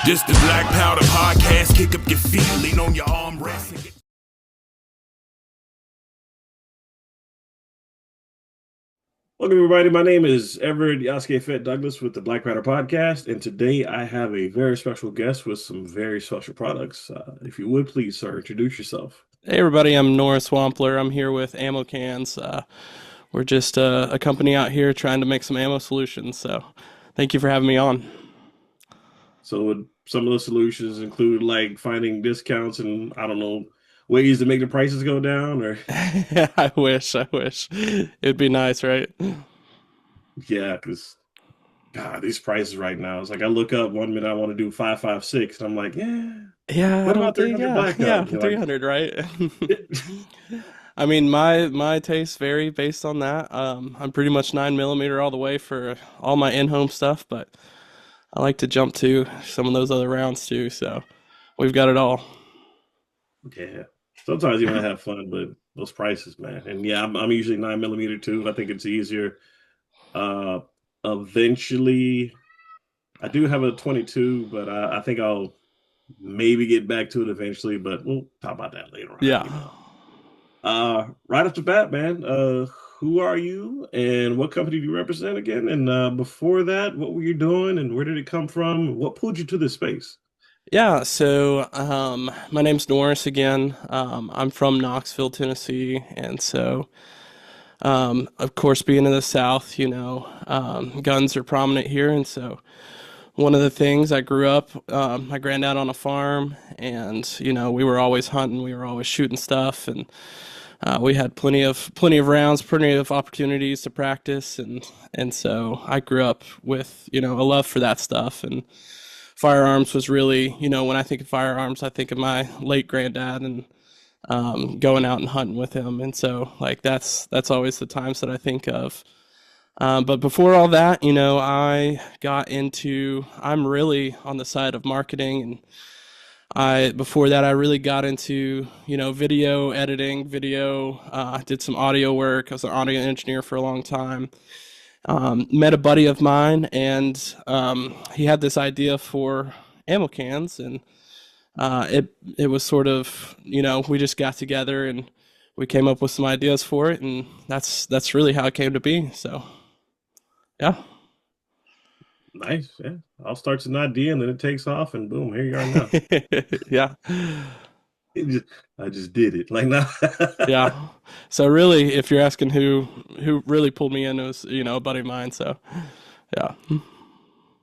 This the Black Powder Podcast. Kick up your feet, lean on your armrest. Welcome, everybody. My name is Everett Yasuke Fett Douglas with the Black Powder Podcast, and today I have a very special guest with some very special products. If you would, please, sir, introduce yourself. Hey everybody, I'm Norris Wampler. I'm here with Ammo Canz. We're just a company out here trying to make some ammo solutions. So thank you for having me on. So would some of the solutions include like finding discounts and I don't know ways to make the prices go down or I wish. It'd be nice, right? yeah, because God, these prices right now. It's like I look up 1 minute I want to do 556 and I'm like, Yeah, I what about don't think 300 yeah, blackout? You're 300, right? like, I mean, my tastes vary based on that. I'm pretty much 9mm all the way for all my in-home stuff, but I like to jump to some of those other rounds too. So we've got it all. yeah. Sometimes you want to have fun, but those prices, man. And yeah, I'm usually 9mm too. I think it's easier. Uh, Eventually, I do have a 22, but I think I'll maybe get back to it eventually. But we'll talk about that later on. Yeah. You know. Right off the bat, man. Who are you, and what company do you represent again? And before that, what were you doing, and where did it come from? What pulled you to this space? Yeah, so my name's Norris again. I'm from Knoxville, Tennessee, and so of course, being in the South, guns are prominent here, and so one of the things I grew up, my granddad on a farm, and we were always hunting, we were always shooting stuff, and we had plenty of rounds, plenty of opportunities to practice, and so I grew up with a love for that stuff, and firearms was really, when I think of firearms, I think of my late granddad and going out and hunting with him, and so like that's always the times that I think of. But before all that, I'm really on the side of marketing, and before that, I really got into, video editing, I did some audio work. I was an audio engineer for a long time. Met a buddy of mine, and he had this idea for ammo cans, and it was sort of, we just got together and we came up with some ideas for it, and that's really how it came to be. So, yeah. Nice, yeah. All starts an idea, and then it takes off, and boom, here you are now. Yeah. It just, I just did it. Like now. Yeah. So really, if you're asking who really pulled me in, it was, a buddy of mine. So, yeah.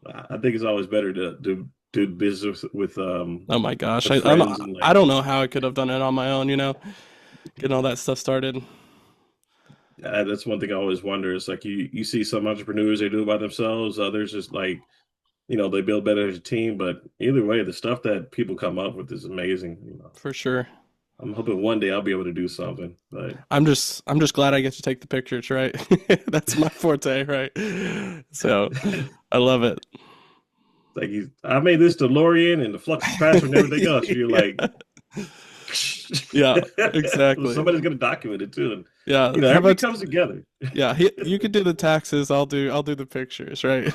I think it's always better to do business with Oh my gosh. with friends and I like don't know how I could have done it on my own, getting all that stuff started. that's one thing I always wonder. It's like you see some entrepreneurs they do it by themselves, others just like they build better as a team. But either way, the stuff that people come up with is amazing. For sure. I'm hoping one day I'll be able to do something. But I'm just glad I get to take the pictures, right? That's my forte, right? So I love it. like I made this DeLorean and the flux capacitor and everything else. You're like, Yeah, exactly. somebody's gonna document it too, and Yeah. How everybody about comes together. yeah, you could do the taxes, I'll do the pictures, right?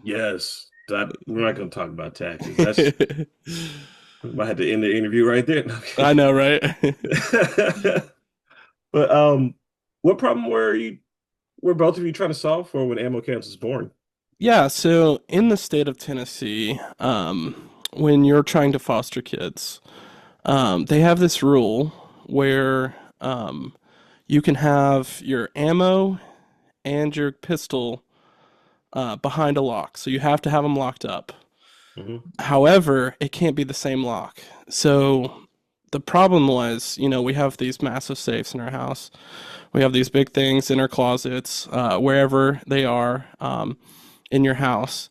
Yes, we're not gonna talk about taxes. That's I had to end the interview right there. I know, right? But what problem were both of you trying to solve for when Ammo Canz was born? Yeah, so in the state of Tennessee, when you're trying to foster kids, they have this rule where you can have your ammo and your pistol behind a lock. So you have to have them locked up. Hmm. However, it can't be the same lock. So the problem was, we have these massive safes in our house. We have these big things in our closets, wherever they are in your house.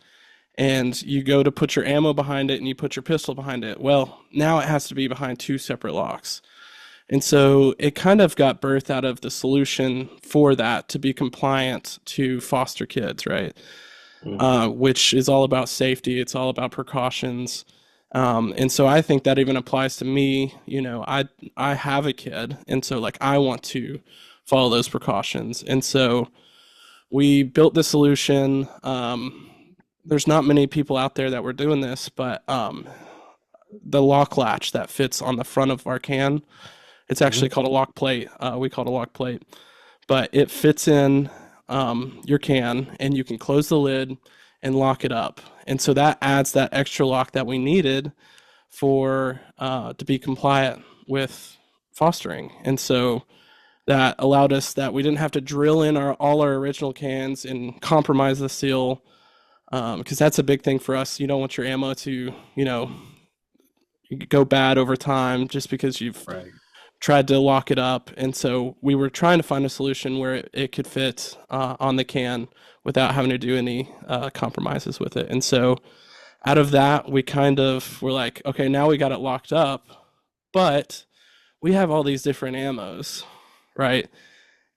And you go to put your ammo behind it and you put your pistol behind it. Well, now it has to be behind two separate locks. And so it kind of got birthed out of the solution for that to be compliant to foster kids, right? Hmm. Which is all about safety. It's all about precautions. And so I think that even applies to me. I have a kid, and so like I want to follow those precautions. And so we built the solution. there's not many people out there that were doing this, but the lock latch that fits on the front of our can, it's actually Hmm. called a lock plate. We call it a lock plate, but it fits in your can, and you can close the lid and lock it up. And so that adds that extra lock that we needed for to be compliant with fostering. And so that allowed us that we didn't have to drill in all our original cans and compromise the seal, because that's a big thing for us. You don't want your ammo to, go bad over time just because you've Right. tried to lock it up. And so we were trying to find a solution where it could fit on the can without having to do any compromises with it. And so out of that, we kind of were like, okay, now we got it locked up, but we have all these different ammos, right?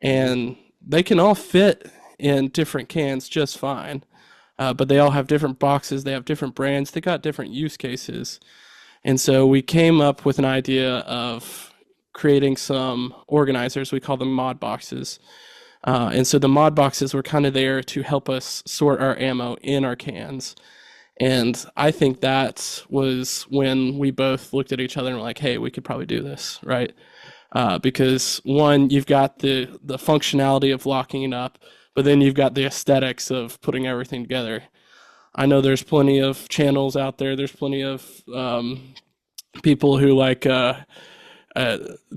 Hmm. And they can all fit in different cans just fine. But they all have different boxes, they have different brands, they got different use cases. And so we came up with an idea of creating some organizers. We call them mod boxes. And so the mod boxes were kind of there to help us sort our ammo in our cans. And I think that was when we both looked at each other and were like, hey, we could probably do this, right? Because one, you've got the functionality of locking it up, but then you've got the aesthetics of putting everything together. I know there's plenty of channels out there. There's plenty of people who like uh,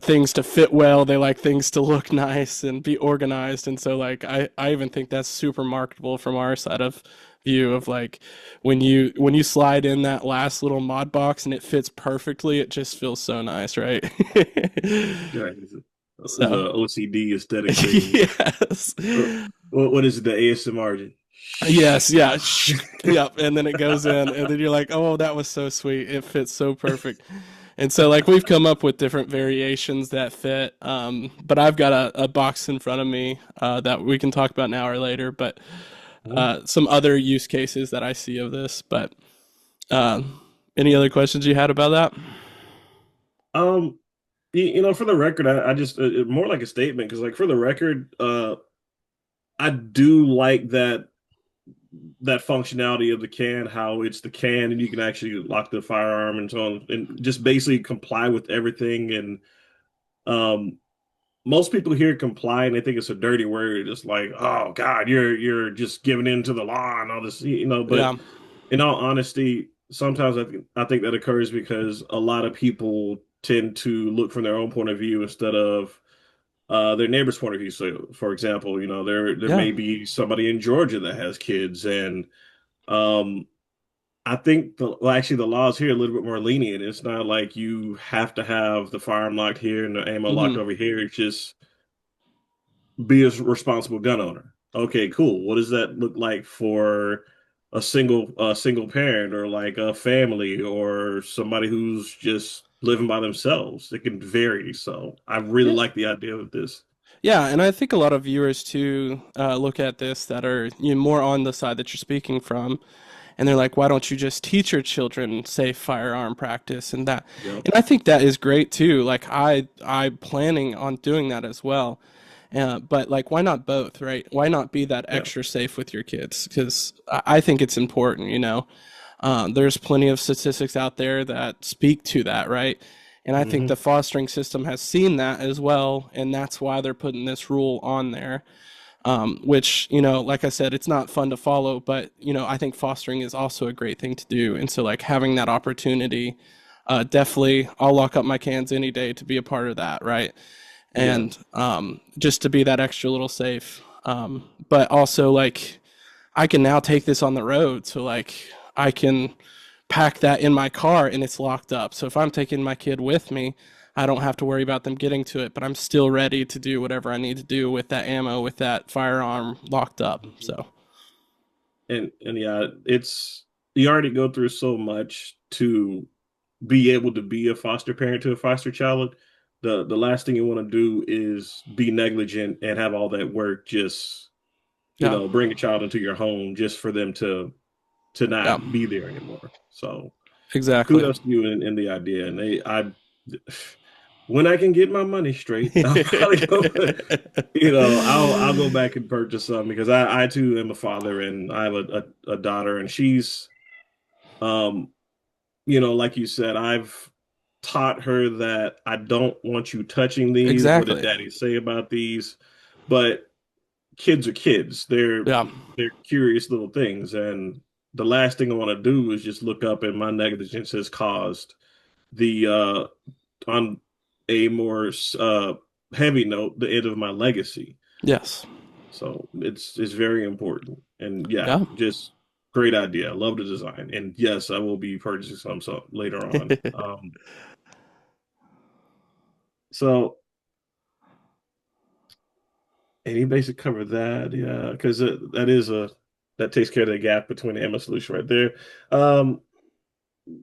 things to fit well. They like things to look nice and be organized. And so, like, I even think that's super marketable from our side of view of like when you slide in that last little mod box and it fits perfectly, it just feels so nice, right? Right. It's So, a OCD aesthetic thing. yes. What is it? The ASMR? Yes, yeah, yep, and then it goes in, and then you're like, "Oh, that was so sweet. It fits so perfect." And so, like, we've come up with different variations that fit. But I've got a box in front of me that we can talk about now or later. But some other use cases that I see of this. But uh, any other questions you had about that? Um, for the record, I just more like a statement because, like, for the record, I do like that functionality of the can, how it's the can and you can actually lock the firearm and so on, and just basically comply with everything. And um, most people hear comply and they think it's a dirty word. It's like, oh God, you're just giving in to the law and all this, But Yeah. in all honesty, sometimes I think that occurs because a lot of people tend to look from their own point of view instead of their neighbor's point of view. So, for example, there Yeah. may be somebody in Georgia that has kids, and um, I think actually the laws here are a little bit more lenient. It's not like you have to have the firearm locked here and the ammo locked Hmm. over here. It's just be a responsible gun owner. Okay, cool. What does that look like for a single parent or like a family or somebody who's just living by themselves? It can vary. So I really Yeah. like the idea of this. Yeah, and I think a lot of viewers too look at this that are more on the side that you're speaking from, and they're like, why don't you just teach your children safe firearm practice and that? Yep. And I think that is great too. Like I'm planning on doing that as well. But like, why not both, right? Why not be that Yeah. extra safe with your kids? Because I think it's important. There's plenty of statistics out there that speak to that, right? And I think the Hmm. fostering system has seen that as well, and that's why they're putting this rule on there. Which, like I said, it's not fun to follow, but I think fostering is also a great thing to do. And so, like, having that opportunity, definitely, I'll lock up my cans any day to be a part of that, right? Yeah. And just to be that extra little safe. But also, like, I can now take this on the road. So, like, I can pack that in my car and it's locked up. So, if I'm taking my kid with me, I don't have to worry about them getting to it, but I'm still ready to do whatever I need to do with that ammo, with that firearm locked up. So, And yeah, it's you already go through so much to be able to be a foster parent to a foster child. The last thing you want to do is be negligent and have all that work just, yeah, bring a child into your home just for them to yeah, not be there anymore. So exactly. kudos to you in the idea. And when I can get my money straight, I'll probably go, I'll go back and purchase some because I too am a father and I have a daughter and she's, um, like you said, I've taught her that I don't want you touching these. What did Exactly. daddy say about these? But kids are kids. Yeah. They're curious little things. And the last thing I want to do is just look up and my negligence has caused the on a more heavy note, the end of my legacy. Yes. So it's very important. And yeah, Yeah. just great idea. I love the design. And yes, I will be purchasing some later on. So any basic cover that, yeah, because that takes care of the gap between the ammo solution right there.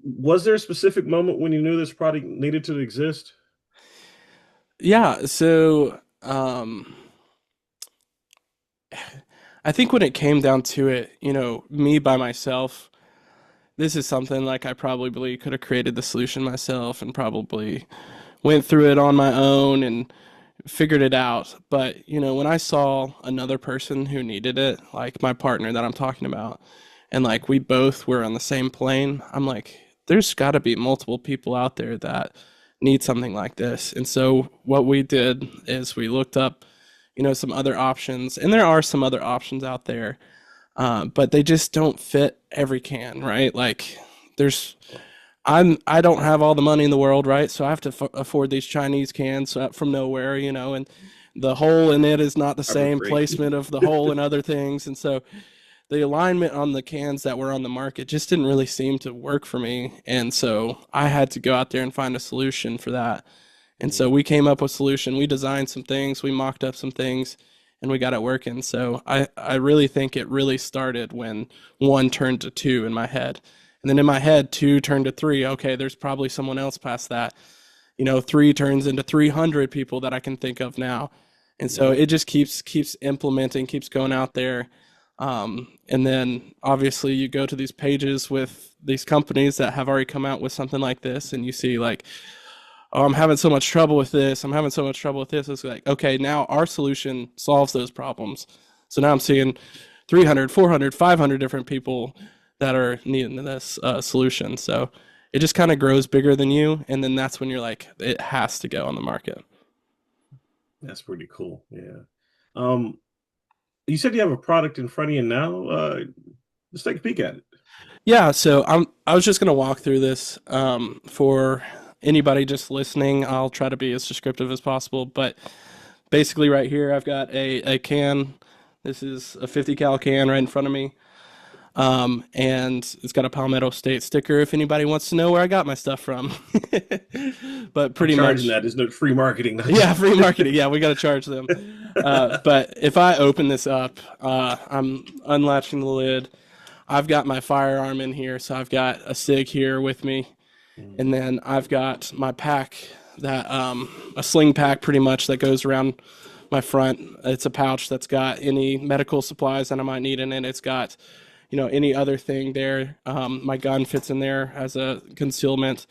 Was there a specific moment when you knew this product needed to exist? Yeah. So, I think when it came down to it, me by myself, this is something like I probably could have created the solution myself and probably went through it on my own and figured it out. But, when I saw another person who needed it, like my partner that I'm talking about, and like we both were on the same plane, I'm like, there's got to be multiple people out there that need something like this. And so what we did is we looked up, some other options, and there are some other options out there, but they just don't fit every can, right? Like there's I don't have all the money in the world, right? So I have to afford these Chinese cans from nowhere, and the hole in it is not the Harbor same Freight. placement of the hole and other things. And so the alignment on the cans that were on the market just didn't really seem to work for me. And so I had to go out there and find a solution for that. And so we came up with a solution. We designed some things, we mocked up some things, and we got it working. So I really think it really started when one turned to two in my head. And then in my head, two turned to three. Okay, there's probably someone else past that. Three turns into 300 people that I can think of now. And so it just keeps implementing, keeps going out there. And then obviously you go to these pages with these companies that have already come out with something like this, and you see like, oh, I'm having so much trouble with this. I'm having so much trouble with this. It's like, okay, now our solution solves those problems. So now I'm seeing 300, 400, 500 different people that are needing this solution. So it just kind of grows bigger than you. And then that's when you're like, it has to go on the market. That's pretty cool. Yeah. You said you have a product in front of you now. Let's take a peek at it. Yeah, so I was just gonna walk through this for anybody just listening. I'll try to be as descriptive as possible, but basically right here I've got a can. This is a 50 cal can right in front of me. And it's got a Palmetto State sticker if anybody wants to know where I got my stuff from. But pretty much Charging that is no free marketing. yeah, free marketing. Yeah, we got to charge them. But if I open this up, I'm unlatching the lid. I've got my firearm in here, so I've got a SIG here with me, and then I've got my pack that a sling pack pretty much that goes around my front. It's a pouch that's got any medical supplies that I might need in it. It's got any other thing there. My gun fits in there as a concealment,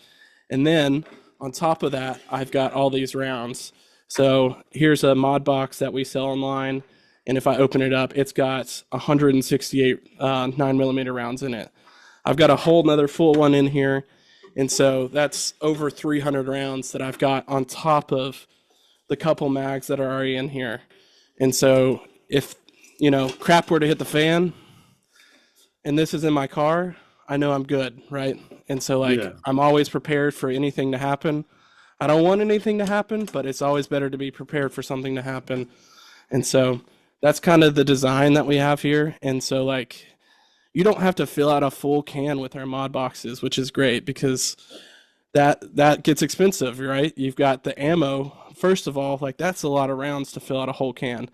and then on top of that, I've got all these rounds. So here's a mod box that we sell online. And if I open it up, it's got 168 9mm rounds in it. I've got a whole nother full one in here. And so that's over 300 rounds that I've got on top of the couple mags that are already in here. And so if, crap were to hit the fan and this is in my car, I know I'm good, right? And so I'm always prepared for anything to happen. I don't want anything to happen, but it's always better to be prepared for something to happen. And so that's kind of the design that we have here. And so you don't have to fill out a full can with our mod boxes, which is great because that gets expensive, right? You've got the ammo. First of all, that's a lot of rounds to fill out a whole can.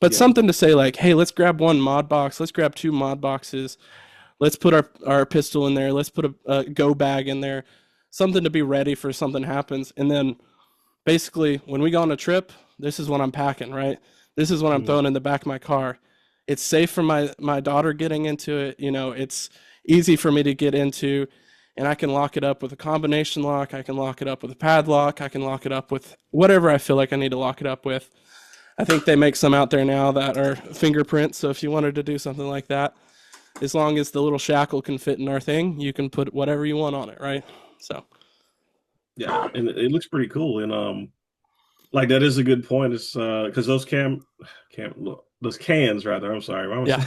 But something to say hey, let's grab one mod box. Let's grab two mod boxes. Let's put our pistol in there. Let's put a go bag in there. Something to be ready for something happens. And then basically when we go on a trip, this is what I'm packing, right? This is what I'm throwing in the back of my car. It's safe for my daughter getting into it. It's easy for me to get into. and I can lock it up with a combination lock. I can lock it up with a padlock. I can lock it up with whatever I feel like I need to lock it up with. I think they make some out there now that are fingerprints. So if you wanted to do something like that, as long as the little shackle can fit in our thing, you can put whatever you want on it, right? So Yeah, and it looks pretty cool. And like that is a good point. It's because those cans rather. I'm sorry, why was yeah,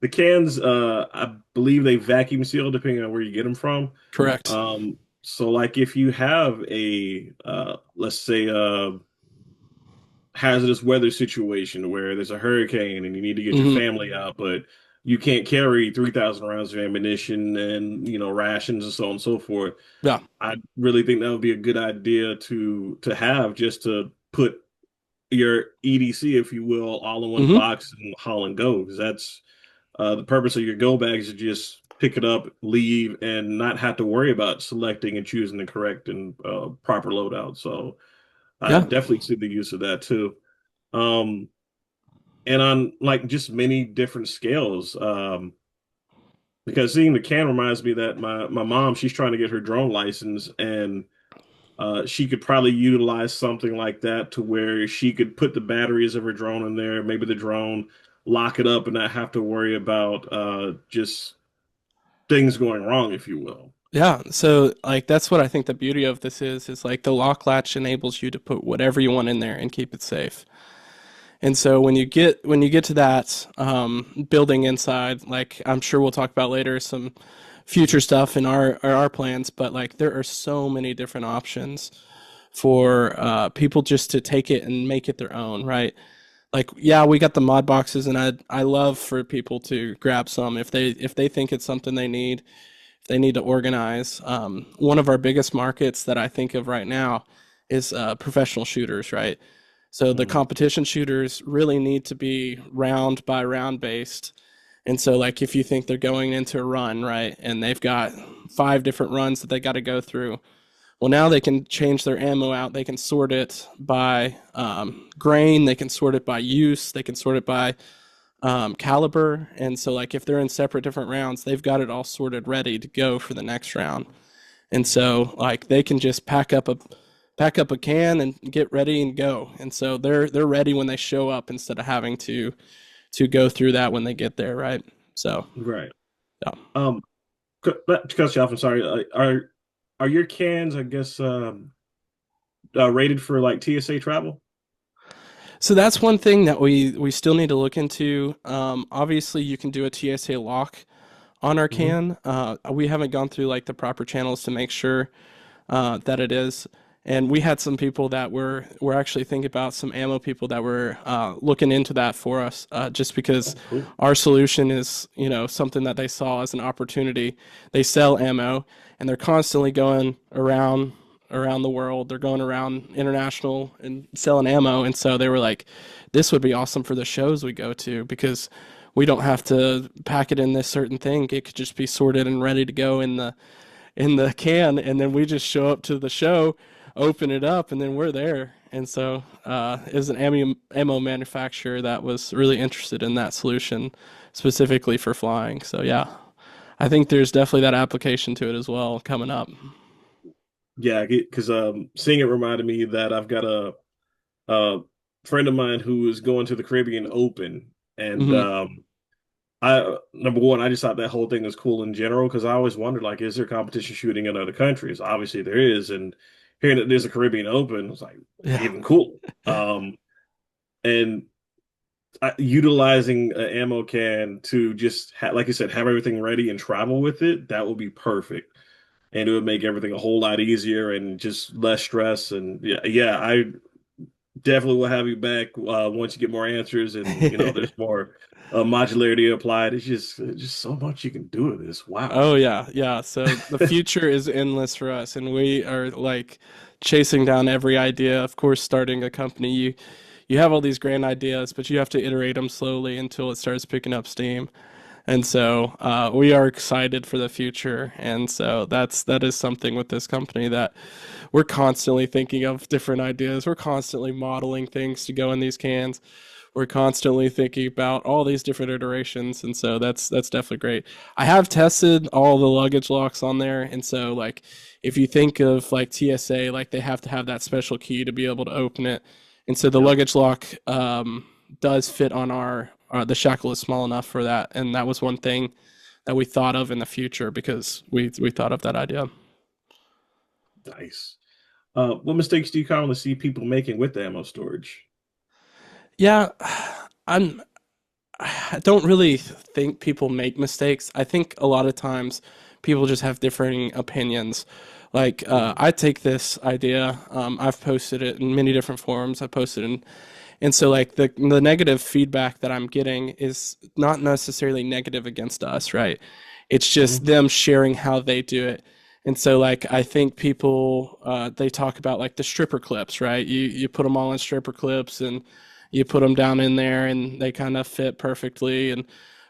the cans? I believe they vacuum seal depending on where you get them from. correct. So like if you have a let's say hazardous weather situation where there's a hurricane and you need to get your Hmm. family out, but you can't carry 3,000 rounds of ammunition and rations and so on and so forth. Yeah. I really think that would be a good idea to have just to put your EDC, if you will, all in one Hmm. box and haul and go. Because that's the purpose of your go bags is just pick it up, leave, and not have to worry about selecting and choosing the correct and proper loadout. So I Yeah. definitely see the use of that too. Um, and on like just many different scales. Because seeing the can reminds me that my mom, she's trying to get her drone license, and she could probably utilize something like that to where she could put the batteries of her drone in there, maybe the drone, lock it up, and not have to worry about just things going wrong, if you will. Yeah, so like that's what I think the beauty of this is like the lock latch enables you to put whatever you want in there and keep it safe. And so when you get to that building inside, like I'm sure we'll talk about later some future stuff in our plans, but like there are so many different options for people just to take it and make it their own, right? Like yeah, we got the mod boxes, and I love for people to grab some if they think it's something they need, if they need to organize. One of our biggest markets that I think of right now is professional shooters, right? So the Mhm. competition shooters really need to be round by round based. And so like if you think they're going into a run, right, and they've got 5 different runs that they got to go through, well, now they can change their ammo out. They can sort it by grain. They can sort it by use. They can sort it by caliber. And so, like, if they're in separate different rounds, they've got it all sorted, ready to go for the next round. And so, like, they can just pack up a can and get ready and go. And so they're ready when they show up instead of having to go through that when they get there, right? So, Right. yeah. Um, not to cut you off, I'm sorry. Are your cans, I guess, rated for like TSA travel? So that's one thing that we still need to look into. Obviously, you can do a TSA lock on our Hmm. can. We haven't gone through like the proper channels to make sure that it is. And we had some people that were actually thinking about some ammo people that were looking into that for us, just because Oh, cool. our solution is something that they saw as an opportunity. They sell ammo, and they're constantly going around the world. They're going around international and selling ammo, and so they were like, "This would be awesome for the shows we go to because we don't have to pack it in this certain thing. It could just be sorted and ready to go in the can, and then we just show up to the show, open it up, and then we're there." And so it was an ammo manufacturer that was really interested in that solution specifically for flying. So yeah, I think there's definitely that application to it as well coming up. Yeah, because seeing it reminded me that I've got a friend of mine who is going to the Caribbean Open, and Hmm. I number one, I just thought that whole thing was cool in general because I always wondered like, is there competition shooting in other countries? Obviously there is, and hearing that there's a Caribbean Open was like Yeah. even cool. And utilizing an ammo can to just like you said, have everything ready and travel with it, that would be perfect. And it would make everything a whole lot easier and just less stress. And yeah, I definitely will have you back once you get more answers and there's more modularity applied. It's just so much you can do with this. Wow. Oh yeah, yeah. So the future is endless for us, and we are like chasing down every idea. Of course, starting a company, you have all these grand ideas, but you have to iterate them slowly until it starts picking up steam. And so we are excited for the future. And so that is something with this company that we're constantly thinking of different ideas. We're constantly modeling things to go in these cans. We're constantly thinking about all these different iterations, and so that's definitely great. I have tested all the luggage locks on there, and so like if you think of like TSA, like they have to have that special key to be able to open it, and so the Yep. luggage lock does fit on our the shackle is small enough for that, and that was one thing that we thought of in the future because we thought of that idea. Nice. What mistakes do you commonly see people making with the ammo storage? Yeah, I'm I don't really think people make mistakes. I think a lot of times people just have differing opinions. Like, Mhm. I take this idea, I've posted it in many different forums. I posted in, and so like the negative feedback that I'm getting is not necessarily negative against us, right? It's just Mhm. them sharing how they do it. And so like I think people they talk about like the stripper clips, right? You put them all in stripper clips and you put them down in there and they kind of fit perfectly and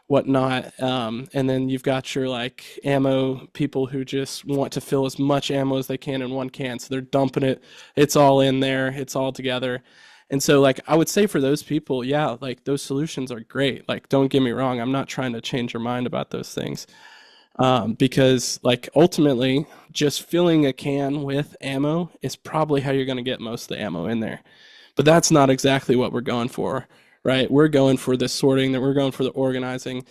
whatnot. And then you've got your like ammo people who just want to fill as much ammo as they can in one can. So they're dumping it. It's all in there. It's all together. And so like I would say for those people, yeah, like those solutions are great. Like don't get me wrong, I'm not trying to change your mind about those things. Because like ultimately just filling a can with ammo is probably how you're going to get most of the ammo in there, but that's not exactly what we're going for, right? We're going for the sorting, that we're going for the organizing.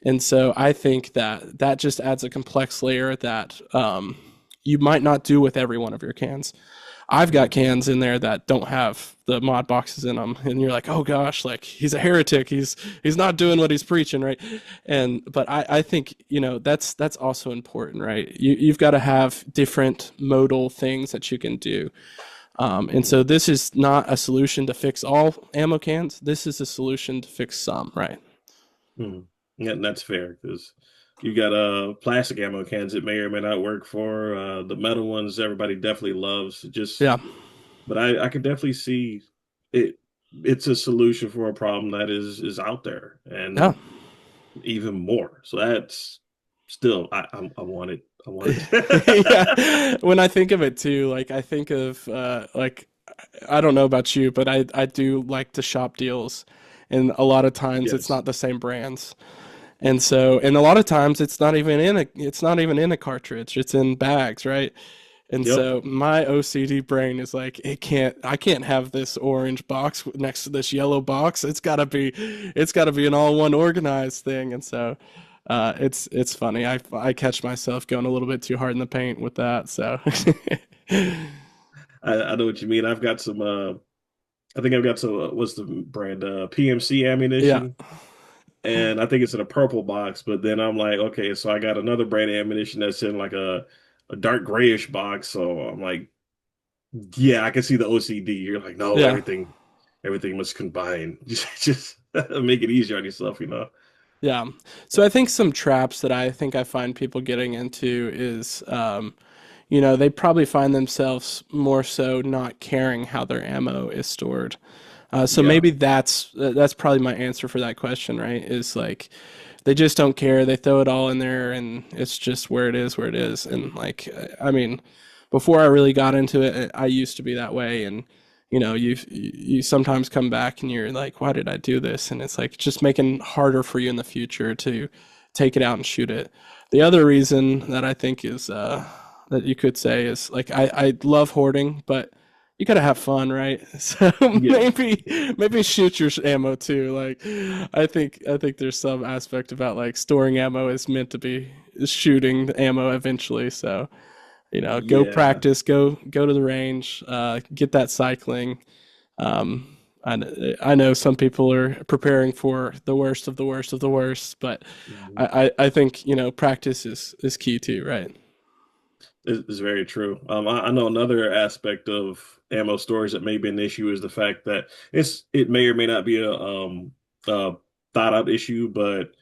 And so I think that that just adds a complex layer that you might not do with every one of your cans. I've got Mhm. cans in there that don't have the mod boxes in them, and you're like, oh gosh, like he's a heretic. He's not doing what he's preaching, right? And but I think that's also important, right? You've got to have different modal things that you can do. And Mhm. so this is not a solution to fix all ammo cans. This is a solution to fix some, right? Mhm. Yeah, and that's fair because you got plastic ammo cans that may or may not work for the metal ones. Everybody definitely loves just, Yeah, but I could definitely see it. It's a solution for a problem that is out there yeah. and even more. So that's still I want it. I want it. Yeah, when I think of it too, like I think of like I don't know about you, but I do like to shop deals, and a lot of times it's Yes. not the same brands, and so and a lot of times it's not even in a cartridge, it's in bags, right? And Yep. so my OCD brain is like, I can't have this orange box next to this yellow box. It's gotta be an all one organized thing. And so, it's funny. I catch myself going a little bit too hard in the paint with that. So, I know what you mean. I've got some I think I've got some what's the brand PMC yeah, ammunition and I think it's in a purple box, but then I'm like, okay, so I got another brand of ammunition that's in like a dark grayish box. So I'm like, yeah, I can see the OCD. You're like, no, yeah. everything must combine. Just make it easier on yourself, you know. Yeah. So I think some traps that I think I find people getting into is, they probably find themselves more so not caring how their ammo is stored. So Yeah. maybe that's probably my answer for that question, right? Is like they just don't care. They throw it all in there, and it's just where it is. And like, I mean, before I really got into it, I used to be that way. And you sometimes come back and you're like, why did I do this? And it's like just making harder for you in the future to take it out and shoot it. The other reason that I think is that you could say is like I love hoarding, but you gotta have fun, right? So Yeah. maybe shoot your ammo too. Like I think there's some aspect about like storing ammo is meant to be shooting the ammo eventually. So go Yeah. practice, go to the range, get that cycling. I know some people are preparing for the worst of the worst of the worst, but Mhm. I think practice is key too, right? It's very true. I know another aspect of ammo storage that may be an issue is the fact that it may or may not be a thought out issue, but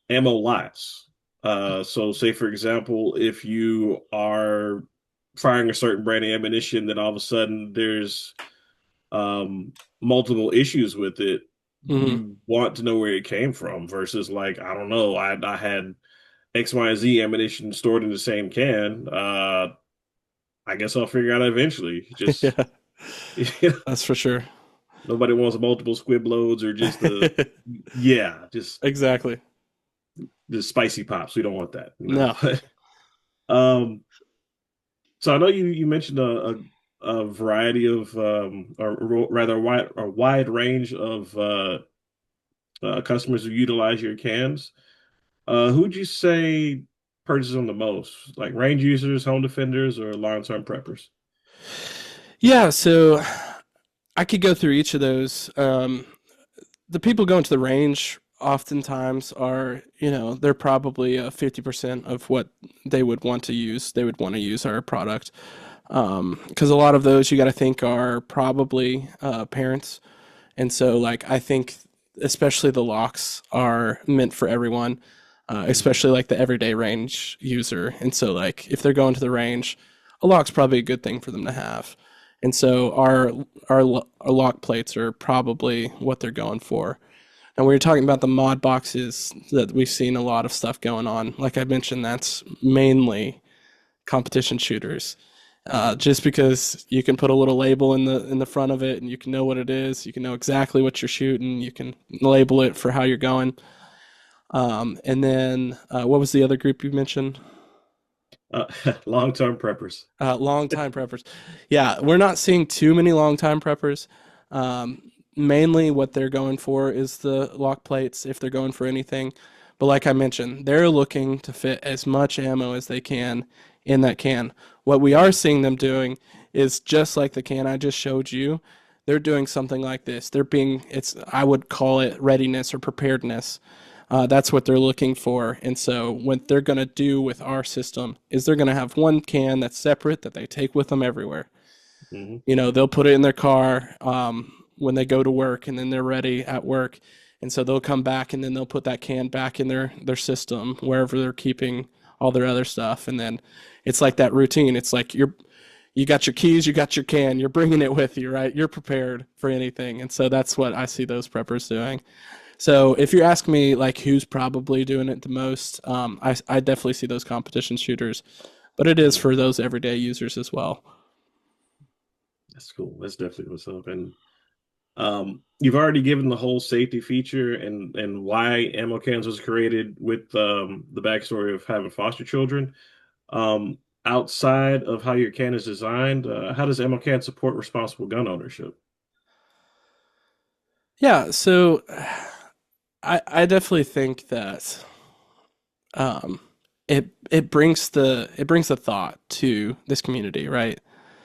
ammo lots. So say for example, if you are firing a certain brand of ammunition, then all of a sudden there's multiple issues with it. Hmm. you want to know where it came from versus like, I don't know, I had X, Y, and Z ammunition stored in the same can. I guess I'll figure out eventually. Just Yeah, you know, that's for sure. nobody wants multiple squib loads or just the yeah, Exactly. just spicy pops. We don't want that, you know. No. Um, so I know you mentioned a variety of or rather a wide range of customers who utilize your cans. Who'd you say purchases them the most? Like range users, home defenders, or long-term preppers? Yeah, so I could go through each of those. The people going to the range oftentimes are, they're probably 50% of what they would want to use. They would want to use our product. Because a lot of those you got to think are probably parents. And so, like, I think especially the locks are meant for everyone, Mhm. especially like the everyday range user. And so, like, if they're going to the range, a lock's probably a good thing for them to have. And so, our lock plates are probably what they're going for. And we were talking about the mod boxes that we've seen a lot of stuff going on. Like I mentioned, that's mainly competition shooters. Just because you can put a little label in the front of it and you can know what it is, you can know exactly what you're shooting, you can label it for how you're going. And then what was the other group you mentioned? Uh, long-term preppers. Long time preppers. Yeah, we're not seeing too many long time preppers. Mainly what they're going for is the lock plates if they're going for anything. But like I mentioned, they're looking to fit as much ammo as they can in that can. What we are Mhm. seeing them doing is just like the can I just showed you. They're doing something like this. I would call it readiness or preparedness. That's what they're looking for. And so, what they're going to do with our system is they're going to have one can that's separate that they take with them everywhere. Mhm. They'll put it in their car when they go to work and then they're ready at work. And so, they'll come back and then they'll put that can back in their system wherever they're keeping all their other stuff. And then it's like that routine. It's like you got your keys, you got your can, you're bringing it with you, right? You're prepared for anything. And so, that's what I see those preppers doing. So if you're asking me like who's probably doing it the most, I definitely see those competition shooters, but it is Mhm. for those everyday users as well. That's cool. That's definitely what's up. And you've already given the whole safety feature and why ammo cans was created with the backstory of having foster children. Outside of how your can is designed, how does ammo can support responsible gun ownership? Yeah, so I definitely think that um, it brings the thought to this community, right?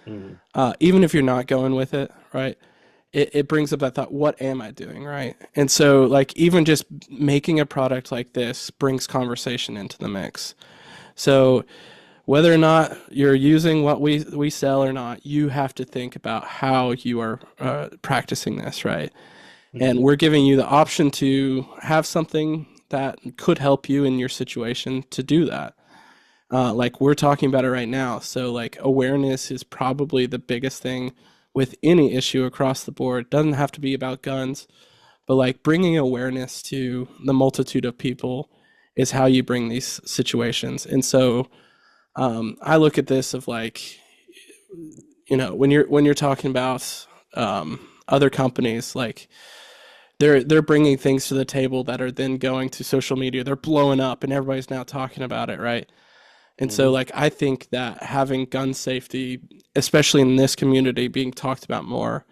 Mhm. Even if you're not going with it, right? It brings up that thought, what am I doing, right? And so like even just making a product like this brings conversation into the mix. So whether or not you're using what we sell or not, you have to think about how you are practicing this, right? And Mhm. we're giving you the option to have something that could help you in your situation to do that. Like we're talking about it right now. So, like, awareness is probably the biggest thing with any issue across the board. It doesn't have to be about guns, but like bringing awareness to the multitude of people is how you bring these situations. And so, I look at this of like, when you're talking about other companies, like they're bringing things to the table that are then going to social media. They're blowing up, and everybody's now talking about it, right? And so, Mhm. like, I think that having gun safety, especially in this community, being talked about more,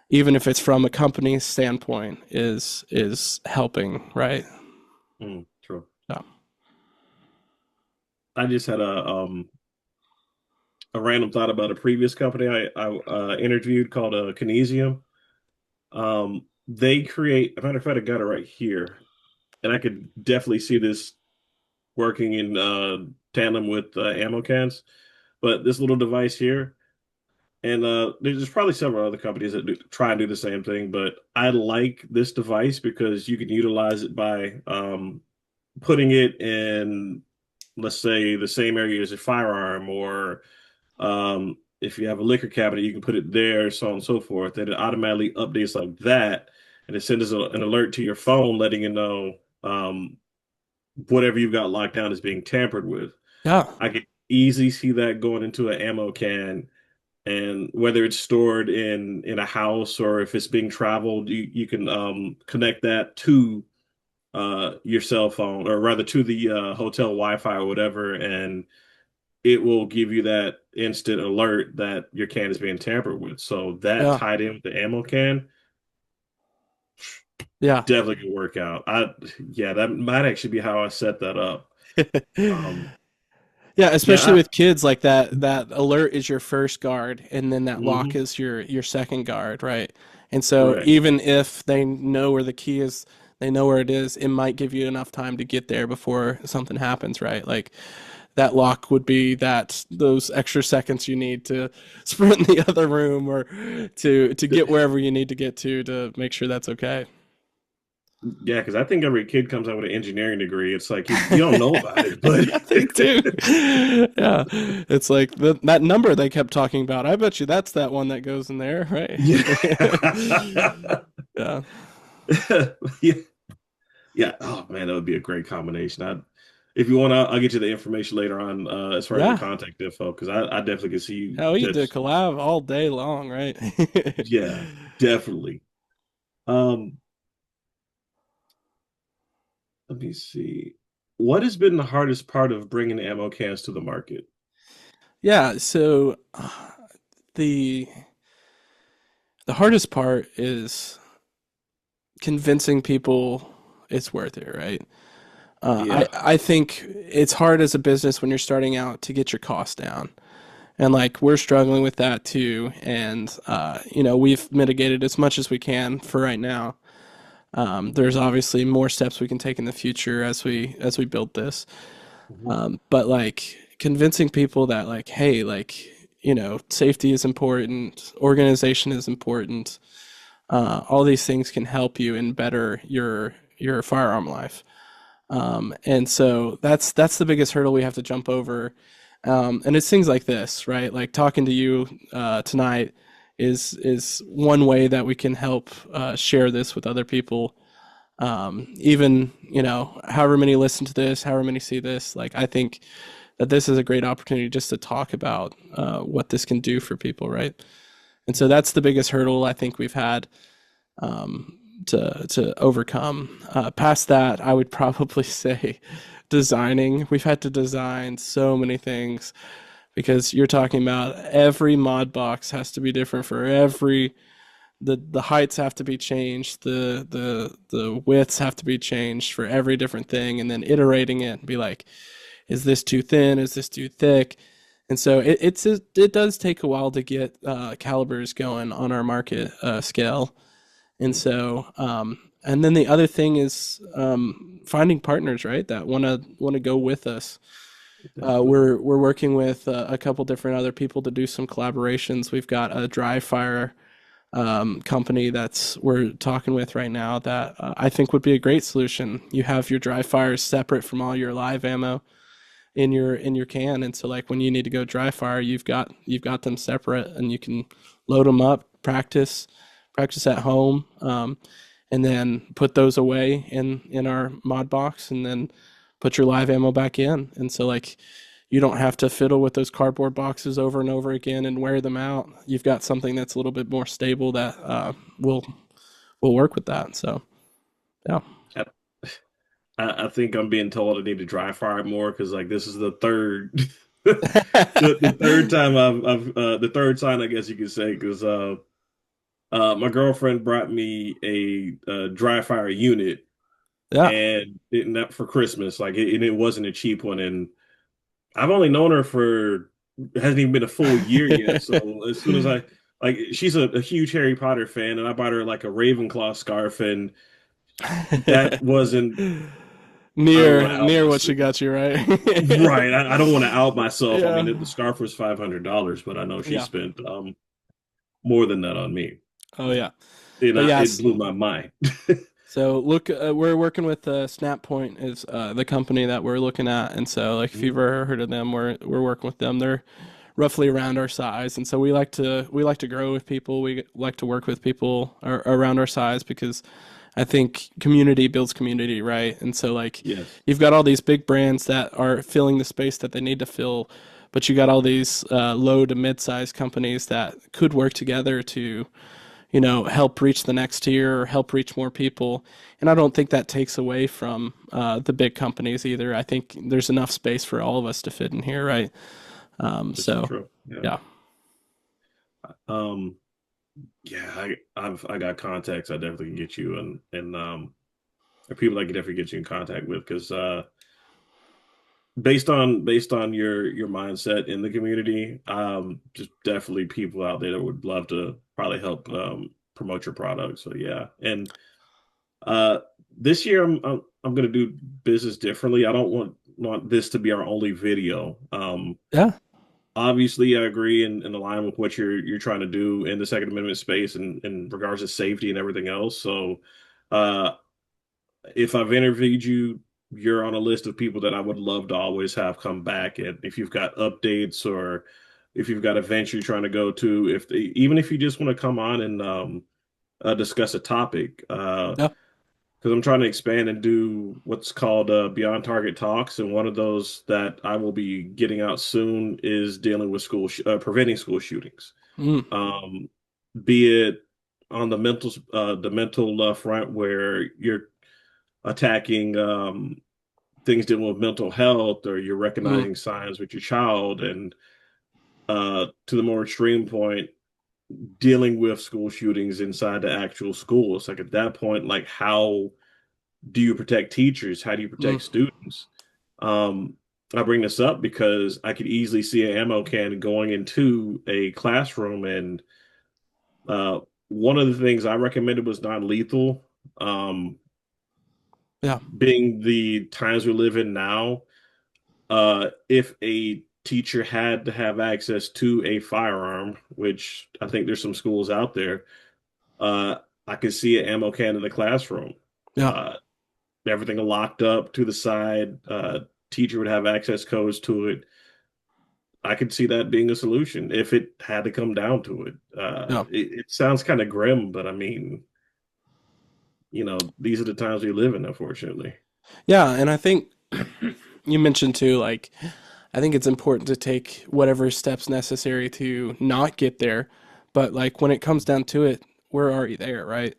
even if it's from a company standpoint, is helping, right? True. So, I just had a random thought about a previous company I interviewed called Kinesium. They create, a matter of fact, I got it right here, and I could definitely see this working in tandem with ammo cans. But this little device here, and there's probably several other companies that try and do the same thing, but I like this device because you can utilize it by putting it in, let's say, the same area as a firearm, or if you have a liquor cabinet, you can put it there, so on and so forth, and it automatically updates like that. and it sends an alert to your phone letting you know whatever you've got locked down is being tampered with. Yeah. I could easily see that going into an ammo can, and whether it's stored in a house or if it's being traveled, you can connect that to your cell phone, or rather to the hotel Wi-Fi or whatever, and it will give you that instant alert that your can is being tampered with. So that Yeah. tied in with the ammo can Yeah. definitely could work out. Yeah, that might actually be how I set that up. Um, Yeah, especially yeah, with kids, like that alert is your first guard, and then that lock mhm, is your second guard, right? And so correct. even if they know where the key is, they know where it is, it might give you enough time to get there before something happens, right? Like that lock would be those extra seconds you need to sprint in the other room or to get wherever you need to get to make sure that's okay. Yeah, because I think every kid comes out with an engineering degree. It's like you don't know about it, but Yeah, they do. Yeah, it's like that number they kept talking about. I bet you that's that one that goes in there, right? yeah. Yeah, Yeah. Yeah. Oh man, that would be a great combination. If you want, I'll get you the information later on as far as the yeah. contact info, because I definitely can see you Hell, we could do a just, collab all day long, right? yeah, definitely. Um, Let me see. What has been the hardest part of bringing ammo cans to the market? Yeah. So the the hardest part is convincing people it's worth it, right? I Yeah. I think it's hard as a business when you're starting out to get your costs down. And like we're struggling with that too. And we've mitigated as much as we can for right now. There's obviously more steps we can take in the future as we build this. Mhm. But like convincing people that like, hey, like safety is important, organization is important. All these things can help you and better your firearm life. And so that's the biggest hurdle we have to jump over. And it's things like this, right? Like talking to you tonight is one way that we can help share this with other people. Even however many listen to this, however many see this, like I think that this is a great opportunity just to talk about what this can do for people, right? And so that's the biggest hurdle I think we've had to overcome. Past that, I would probably say designing. We've had to design so many things because you're talking about every mod box has to be different for every the heights have to be changed, the widths have to be changed for every different thing, and then iterating it and be like, is this too thin? Is this too thick? And so it does take a while to get calibers going on our market scale. And so, and then the other thing is finding partners, right? That want to go with us. Definitely. We're working with a couple different other people to do some collaborations. We've got a dry fire company that's we're talking with right now that I think would be a great solution. You have your dry fires separate from all your live ammo in your can, and so like when you need to go dry fire, you've got them separate, and you can load them up, practice at home, and then put those away in our mod box, and then put your live ammo back in. And so like you don't have to fiddle with those cardboard boxes over and over again and wear them out. You've got something that's a little bit more stable that will work with that. So yeah. I, I think I'm being told I need to dry fire it more because like this is the third the third time I've the third sign I guess you could say because my girlfriend brought me a dry fire unit Yeah. and not for Christmas like and it wasn't a cheap one, and I've only known her for it hasn't even been a full year yet. So as soon as I like, she's a huge Harry Potter fan, and I bought her like a Ravenclaw scarf, and that wasn't. I don't want to out Near what she myself. got you, right? Right, I don't want to out myself. I mean, Yeah. the scarf was $500, but I know she Yeah. spent more than that on me, Oh yeah. and But it yes. blew my mind. So look, we're working with Snap Point is the company that we're looking at, and so like if you've ever heard of them, we're working with them. They're roughly around our size, and so we like to grow with people. We like to work with people around our size because I think community builds community, right? And so like Yes. you've got all these big brands that are filling the space that they need to fill, but you got all these low to mid-sized companies that could work together to help reach the next tier or help reach more people. And I don't think that takes away from the big companies either. I think there's enough space for all of us to fit in here, right? This is So true. Yeah. yeah, Um, yeah, I got contacts I definitely can get you and or people I can definitely get you in contact with because based on your mindset in the community, just definitely people out there that would love to probably help promote your product. So yeah. And uh this year I'm gonna do business differently. I don't want this to be our only video. yeah, Obviously, I agree and align with what you're trying to do in the Second Amendment space and in regards to safety and everything else. So, uh, if I've interviewed you, you're on a list of people that I would love to always have come back. And if you've got updates or if you've got events you're trying to go to, even if you just want to come on and discuss a topic, yeah, because I'm trying to expand and do what's called Beyond Target Talks, and one of those that I will be getting out soon is dealing with preventing school shootings. mm, Um, be it on the mental front where you're attacking things dealing with mental health, or you're mm, recognizing signs with your child, and to the more extreme point, dealing with school shootings inside the actual school. It's like at that point, like how do you protect teachers? How do you mm, protect students? Um, I bring this up because I could easily see an ammo can going into a classroom, and uh, one of the things I recommended was non-lethal. Um, yeah, being the times we live in now, if a teacher had to have access to a firearm, which I think there's some schools out there, uh, I could see an ammo can in the classroom. yeah. Uh, Everything locked up to the side. Teacher would have access codes to it. I could see that being a solution if it had to come down to it. Yeah. It sounds kind of grim, but I mean, these are the times we live in, unfortunately. Yeah, and I think you mentioned too, like, I think it's important to take whatever steps necessary to not get there. But like when it comes down to it, we're already there, right?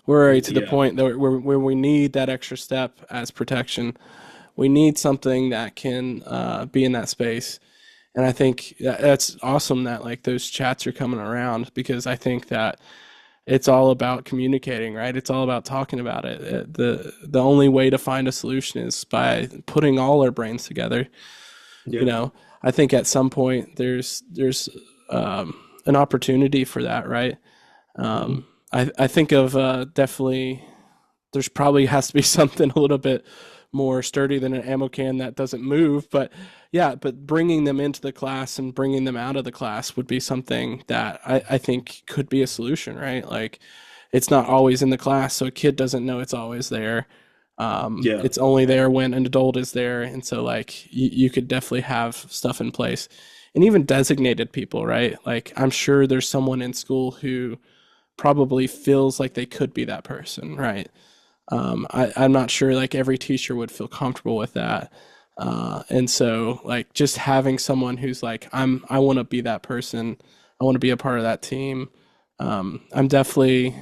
We're already to the Yeah, point that where we need that extra step as protection. We need something that can be in that space. And I think that's awesome that like those chats are coming around because I think that it's all about communicating, right? It's all about talking about it. The only way to find a solution is by putting all our brains together. You yeah, know, I think at some point there's an opportunity for that, right? mhm. I think of definitely there's probably has to be something a little bit more sturdy than an ammo can that doesn't move. But yeah, but bringing them into the class and bringing them out of the class would be something that I think could be a solution, right? Like it's not always in the class, so a kid doesn't know it's always there. Yeah, It's only there when an adult is there. And so like you could definitely have stuff in place and even designated people, right? Like I'm sure there's someone in school who probably feels like they could be that person, right? I'm not sure like every teacher would feel comfortable with that. And so like just having someone who's like, I want to be that person. I want to be a part of that team. I'm definitely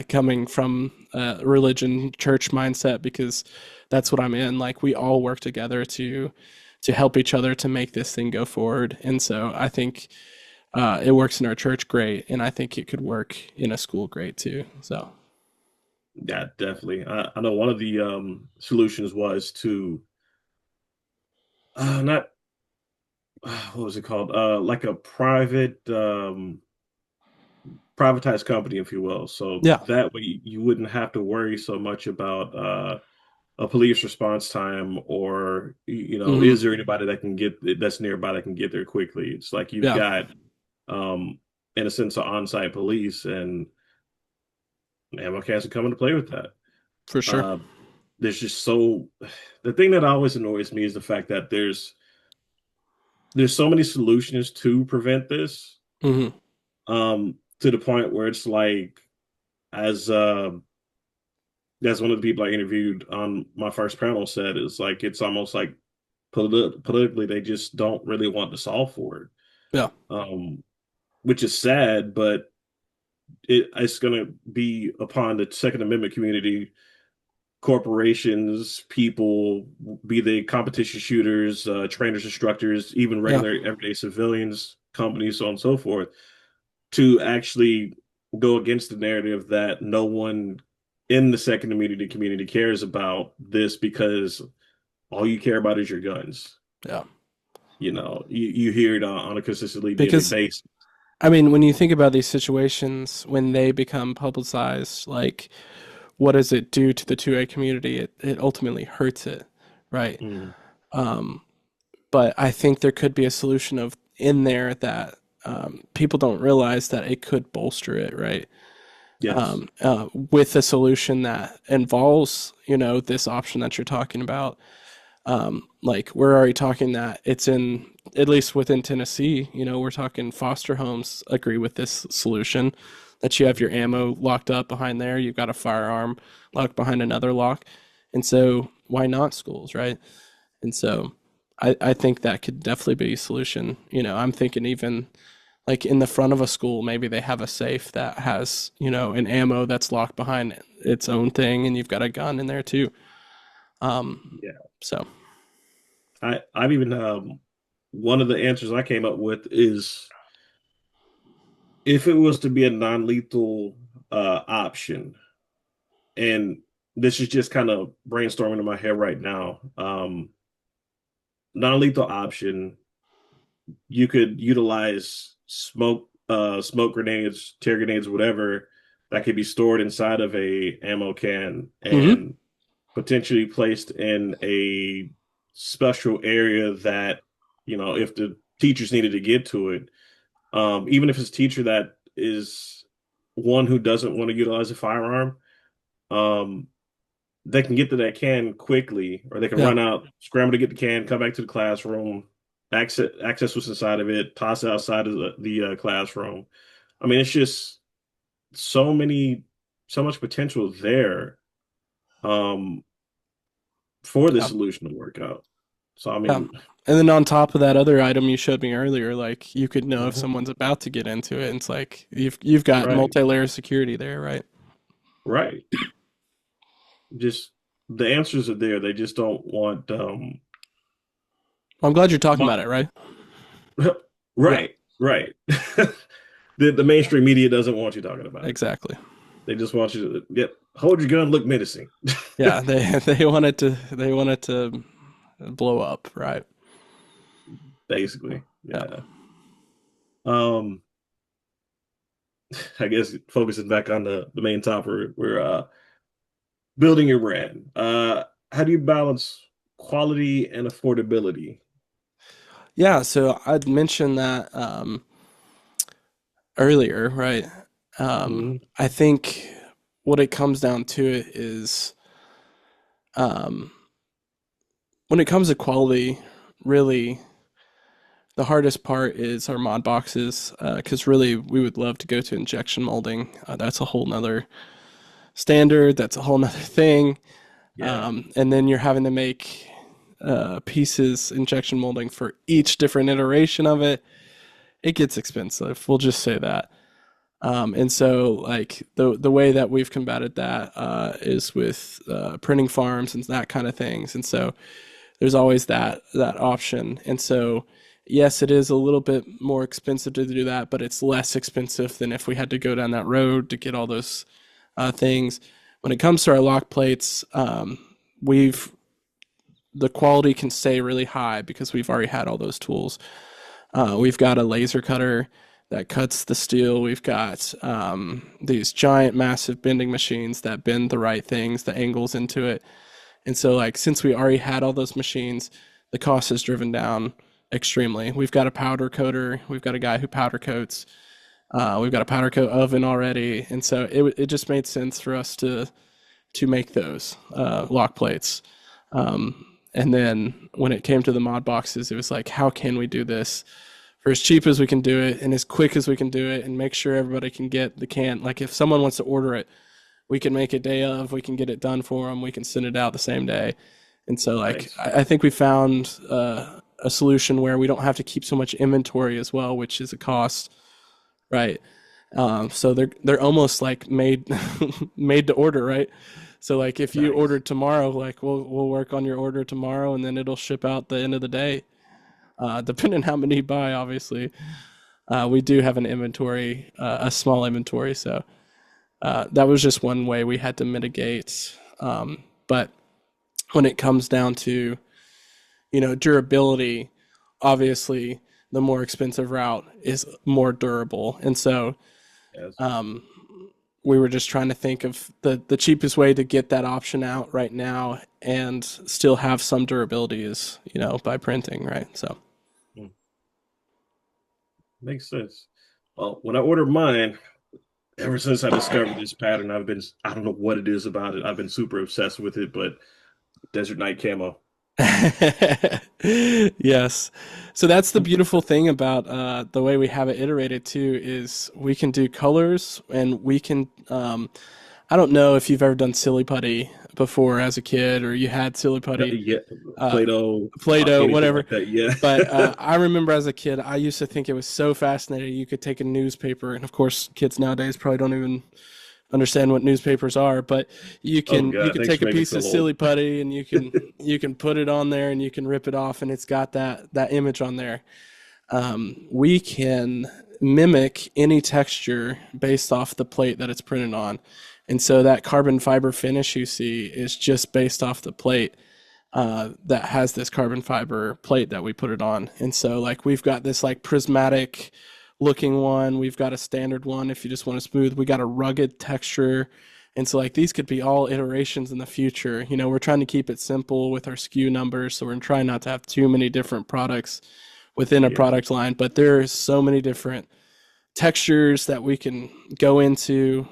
coming from a religion church mindset because that's what I'm in. Like we all work together to help each other to make this thing go forward. And so I think it works in our church great, and I think it could work in a school great too. So yeah, definitely. I know one of the solutions was to not what was it called? Like a privatized company, if you will. So yeah. that way you wouldn't have to worry so much about a police response time or Hmm. is there anybody that's nearby that can get there quickly? It's like you've Yeah, got um in a sense of on-site police and ammo cans are coming to play with that. for sure. Uh, there's just so the thing that always annoys me is the fact that there's there's so many solutions to prevent this, Hmm. to the point where it's like, as that's one of the people I interviewed on my first panel said, is like it's almost like politically they just don't really want to solve for it, Yeah. which is sad, but it's going to be upon the Second Amendment community, corporations, people, be they competition shooters, trainers, instructors, even Yeah. regular everyday civilians, companies, so on and so forth, to actually go against the narrative that no one in the Second Amendment community cares about this because all you care about is your guns. Yeah. You hear it on a consistently daily Because basis. I mean, when you think about these situations, when they become publicized, like what does it do to the 2A community? It ultimately hurts it, right? Mm, Um, but I think there could be a solution of in there that people don't realize that it could bolster it, right? yes. With a solution that involves, this option that you're talking about. Like we're already talking that it's in, at least within Tennessee, we're talking foster homes agree with this solution that you have your ammo locked up behind there. You've got a firearm locked behind another lock. And so why not schools, right? And so I think that could definitely be a solution. I'm thinking even like in the front of a school, maybe they have a safe that has, an ammo that's locked behind its own thing and you've got a gun in there too. Um, Yeah. so I've even one of the answers I came up with is if it was to be a non-lethal option, and this is just kind of brainstorming in my head right now. Non-lethal option, you could utilize smoke grenades, tear grenades, whatever that could be stored inside of a ammo can mhm. and potentially placed in a special area that, if the teachers needed to get to it, even if it's a teacher that is one who doesn't want to utilize a firearm, um, they can get to that can quickly, or they can Yeah. run out, scramble to get the can, come back to the classroom, access what's inside of it, toss it outside of the classroom. I mean, it's just so much potential there, um, for this Yeah. solution to work out. So, I Yeah. mean, And then on top of that other item you showed me earlier, like you could know if mhm, someone's about to get into it. And it's like you've got right, multi-layer security there, right? right. Just the answers are there. They just don't want, I'm glad you're talking mo- about it, right? Yeah, right, right. The mainstream media doesn't want you talking about it. exactly. They just want you to hold your gun, look menacing. Yeah, they they want it to blow up, right? Basically. Yeah. Yeah. Um, I guess focusing back on the main topic, we're building your brand. How do you balance quality and affordability? Yeah, so I'd mentioned that earlier, right? Hmm. I think what it comes down to it is um, when it comes to quality, really the hardest part is our mod boxes, because really we would love to go to injection molding. That's a whole nother standard. That's a whole nother thing. Yeah. And then you're having to make pieces injection molding for each different iteration of it. It gets expensive. We'll just say that. And so, like the way that we've combated that is with printing farms and that kind of things. And so, there's always that option. And so, yes, it is a little bit more expensive to do that, but it's less expensive than if we had to go down that road to get all those things. When it comes to our lock plates, we've the quality can stay really high because we've already had all those tools. We've got a laser cutter that cuts the steel. We've got these giant, massive bending machines that bend the right things, the angles into it. And so, like, since we already had all those machines, the cost has driven down extremely. We've got a powder coater. We've got a guy who powder coats. We've got a powder coat oven already, and so it just made sense for us to make those lock plates. And then when it came to the mod boxes, it was like, how can we do this for as cheap as we can do it and as quick as we can do it and make sure everybody can get the can. Like if someone wants to order it, we can make it day of, we can get it done for them, we can send it out the same day. And so like Nice. I think we found a solution where we don't have to keep so much inventory as well, which is a cost, right? So they're almost like made made to order, right? So like if you Nice. ordered tomorrow, like we'll work on your order tomorrow, and then it'll ship out the end of the day, depending how many you buy. Obviously, we do have an inventory, a small inventory, so that was just one way we had to mitigate. But when it comes down to durability, obviously the more expensive route is more durable, and so Yes. we were just trying to think of the cheapest way to get that option out right now and still have some durability is by printing, right? So Mm, makes sense. Well, when I ordered mine, ever since I discovered this pattern, I don't know what it is about it. I've been super obsessed with it, but Desert Night Camo. yes. So that's the beautiful thing about the way we have it iterated too is we can do colors and we can I don't know if you've ever done silly putty before as a kid or you had silly putty, Yeah, uh, Play-Doh, Play-Doh, anything whatever. like that. Yeah. But I remember as a kid, I used to think it was so fascinating. You could take a newspaper, and of course, kids nowadays probably don't even understand what newspapers are. But you Oh can God, thanks take for a making me piece of feel old. silly putty, and you can put it on there, and you can rip it off, and it's got that image on there. We can mimic any texture based off the plate that it's printed on. And so that carbon fiber finish you see is just based off the plate that has this carbon fiber plate that we put it on. And so like we've got this like prismatic looking one, we've got a standard one if you just want a smooth, we got a rugged texture. And so like these could be all iterations in the future. We're trying to keep it simple with our SKU numbers, so we're trying not to have too many different products within a Yeah. product line, but there's so many different textures that we can go into.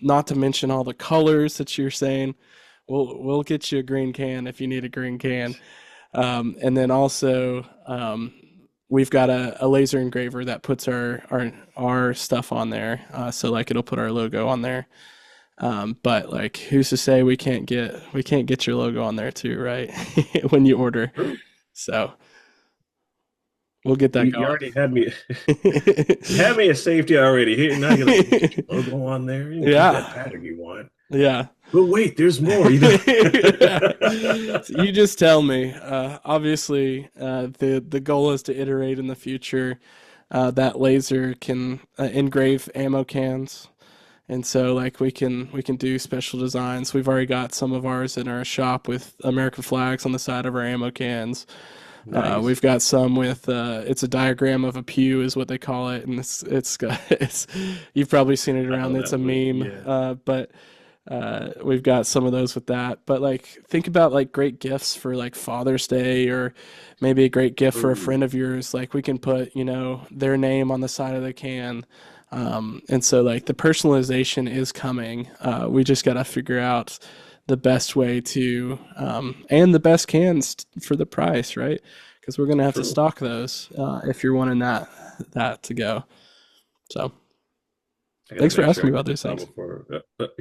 Not to mention all the colors that you're saying. We'll get you a green can if you need a green can. And then also we've got a laser engraver that puts our stuff on there. So like it'll put our logo on there. But like who's to say we can't get your logo on there too, right? When you order. True. So we'll get that You going. already had me. You had me at safety already. Here now you're like, we'll get your logo on there. You can keep that Yeah. pattern you want. Yeah. But wait, there's more. Yeah. So you just tell me. Obviously, the goal is to iterate in the future. That laser can engrave ammo cans, and so like we can do special designs. We've already got some of ours in our shop with American flags on the side of our ammo cans. Nice. We've got some with it's a diagram of a pew is what they call it, and it's got it's you've probably seen it I around. know It's that a one. meme, Yeah. but we've got some of those with that. But like think about like great gifts for like Father's Day or maybe a great gift for a Ooh, friend of yours. Like we can put their name on the side of the can. And so like the personalization is coming. We just got to figure out the best way to and the best cans for the price, right? Because we're gonna have to true. stock those if you're wanting that to go. So I gotta thanks for make sure asking I me about get those this out things. before.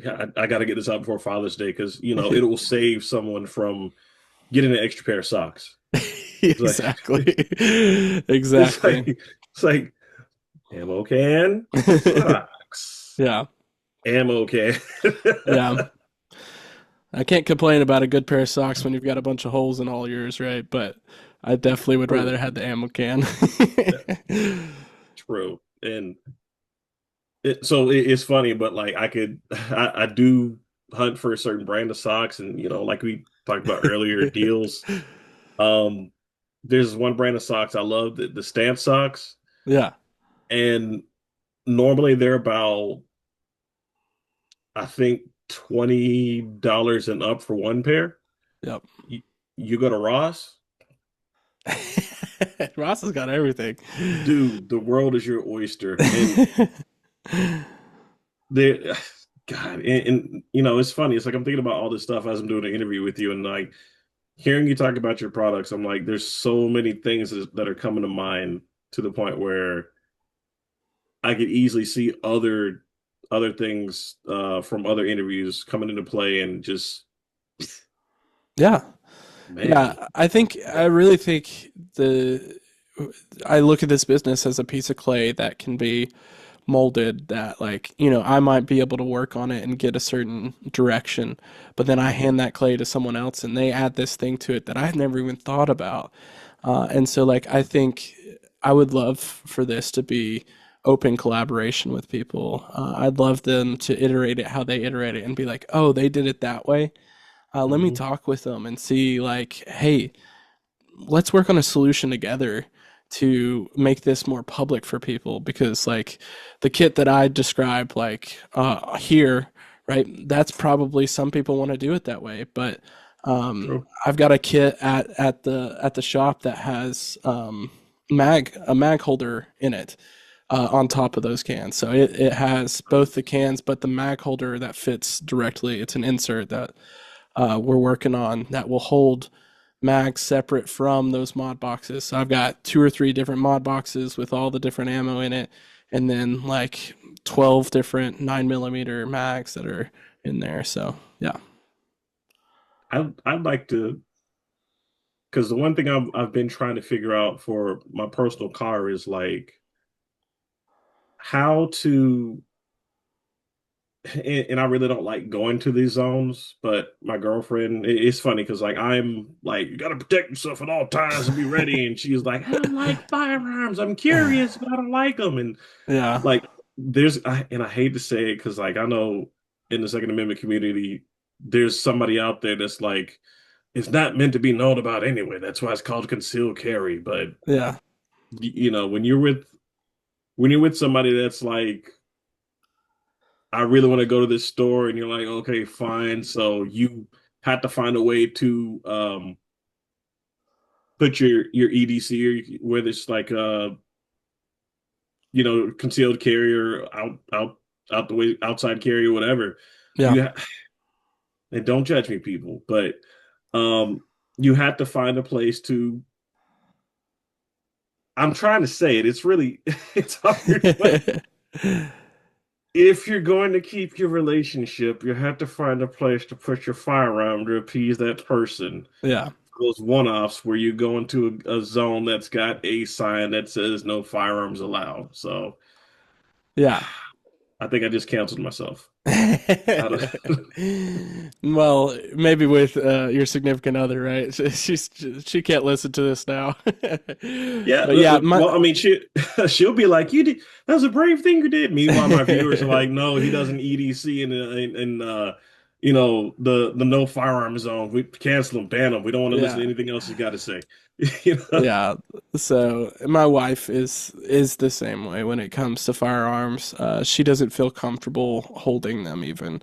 Yeah, I gotta get this out before Father's Day because it will save someone from getting an extra pair of socks. It's like Exactly. it's Exactly. like it's like ammo can, socks, Yeah. ammo can. Yeah. I can't complain about a good pair of socks when you've got a bunch of holes in all yours, right? But I definitely would True. rather have the ammo can. True. And it's funny, but like I do hunt for a certain brand of socks, and like we talked about earlier, deals. Um, there's one brand of socks I love, the stamp socks, Yeah. and normally they're about I think $20 and up for one pair. Yep. You, you go to Ross, Ross has got everything. dude, the world is your oyster, and they God, and it's funny. It's like I'm thinking about all this stuff as I'm doing an interview with you, and like hearing you talk about your products, I'm like, there's so many things that are coming to mind to the point where I could easily see other things from other interviews coming into play and just Yeah. man. Yeah, I really think the I look at this business as a piece of clay that can be molded, that, like, I might be able to work on it and get a certain direction, but then I Mhm. hand that clay to someone else and they add this thing to it that I've never even thought about. And so, like, I think I would love for this to be open collaboration with people. I'd love them to iterate it how they iterate it and be like, oh, they did it that way. Let me Mhm. talk with them and see, like, hey, let's work on a solution together to make this more public for people, because, like, the kit that I described, like, here, right, that's probably some people want to do it that way, but True. I've got a kit at the shop that has a mag holder in it, on top of those cans, so it has both the cans but the mag holder that fits directly. It's an insert that we're working on that will hold mags separate from those mod boxes. So I've got two or three different mod boxes with all the different ammo in it, and then like 12 different 9mm mags that are in there. So yeah. I'd like to, because the one thing I've been trying to figure out for my personal car is like how to, and I really don't like going to these zones, but my girlfriend, it's funny because like I'm like, you gotta protect yourself at all times and be ready. And she's like, I don't like firearms. I'm curious, but I don't like them. And Yeah. like and I hate to say it because like I know in the Second Amendment community, there's somebody out there that's like, it's not meant to be known about anyway. That's why it's called concealed carry. But Yeah. you know, when you're with somebody that's like, I really want to go to this store, and you're like, okay, fine. So you have to find a way to put your EDC, or whether it's like concealed carry or out the way, outside carry or whatever. Yeah. You ha and don't judge me, people, but um you have to find a place to. I'm trying to say it. It's really it's hard, but if you're going to keep your relationship, you have to find a place to put your firearm to appease that person. Yeah. Those one-offs where you go into a zone that's got a sign that says no firearms allowed. So Yeah. I think I just canceled myself. I don't, Well, maybe with your significant other, right? She can't listen to this now. yeah, But yeah, well, I mean, she'll be like, "You did that was a brave thing you did." Meanwhile, my viewers are like, "No, he doesn't EDC in the no firearm zone. We cancel him, ban him. We don't want to listen yeah. to anything else he's got to say." You know? Yeah. So my wife is the same way when it comes to firearms. She doesn't feel comfortable holding them even.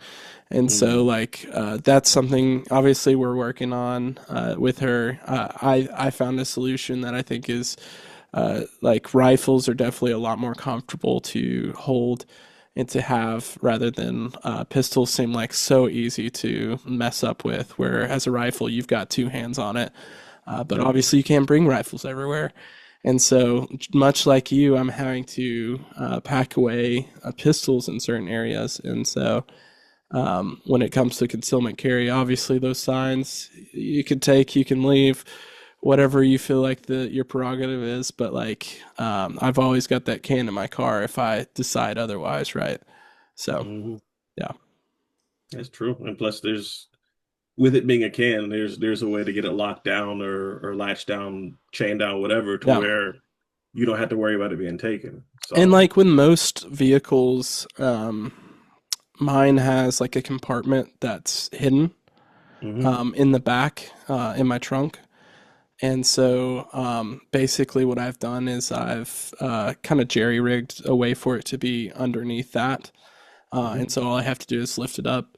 And so, Mhm. like, that's something obviously we're working on with her. I found a solution that I think is like, rifles are definitely a lot more comfortable to hold and to have, rather than pistols seem like so easy to mess up with, where as a rifle you've got two hands on it, but Yep. obviously you can't bring rifles everywhere. And so, much like you, I'm having to pack away pistols in certain areas. And so, when it comes to concealment carry, obviously those signs you can take, you can leave, whatever you feel like your prerogative is. But, like, I've always got that can in my car if I decide otherwise, right? So, Hmm. yeah, That's true. And plus, with it being a can, there's a way to get it locked down or latched down, chained down, whatever, to yeah. where you don't have to worry about it being taken. And, So, like, with most vehicles, mine has like a compartment that's hidden hmm. in the back in my trunk. And so, basically, what I've done is I've kind of jerry rigged a way for it to be underneath that. And Hmm. so all I have to do is lift it up.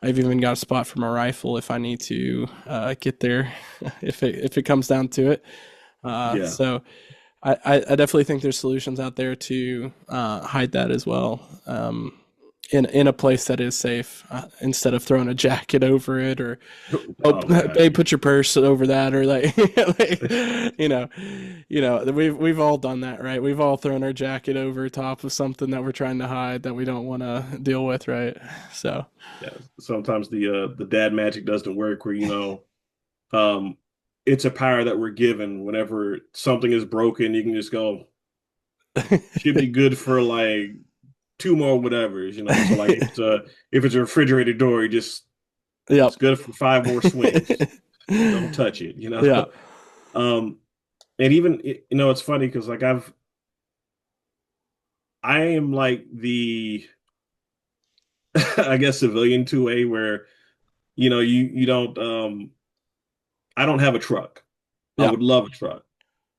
I've even got a spot for my rifle if I need to get there, if it comes down to it. Yeah. So I definitely think there's solutions out there to hide that as well. in a place that is safe, instead of throwing a jacket over it, or oh, Oh God. hey, put your purse over that, or like, like, we've all done that, right? We've all thrown our jacket over top of something that we're trying to hide that we don't want to deal with, right? So Yeah. Sometimes the dad magic doesn't work where, um, it's a power that we're given. Whenever something is broken, you can just go, should be good for like two more whatevers, So like if it's a refrigerator door, yep. it's good for five more swings. Don't touch it. Yeah. Um, and even it's funny because like I am like the I guess civilian 2A where you don't I don't have a truck. I Yeah. would love a truck.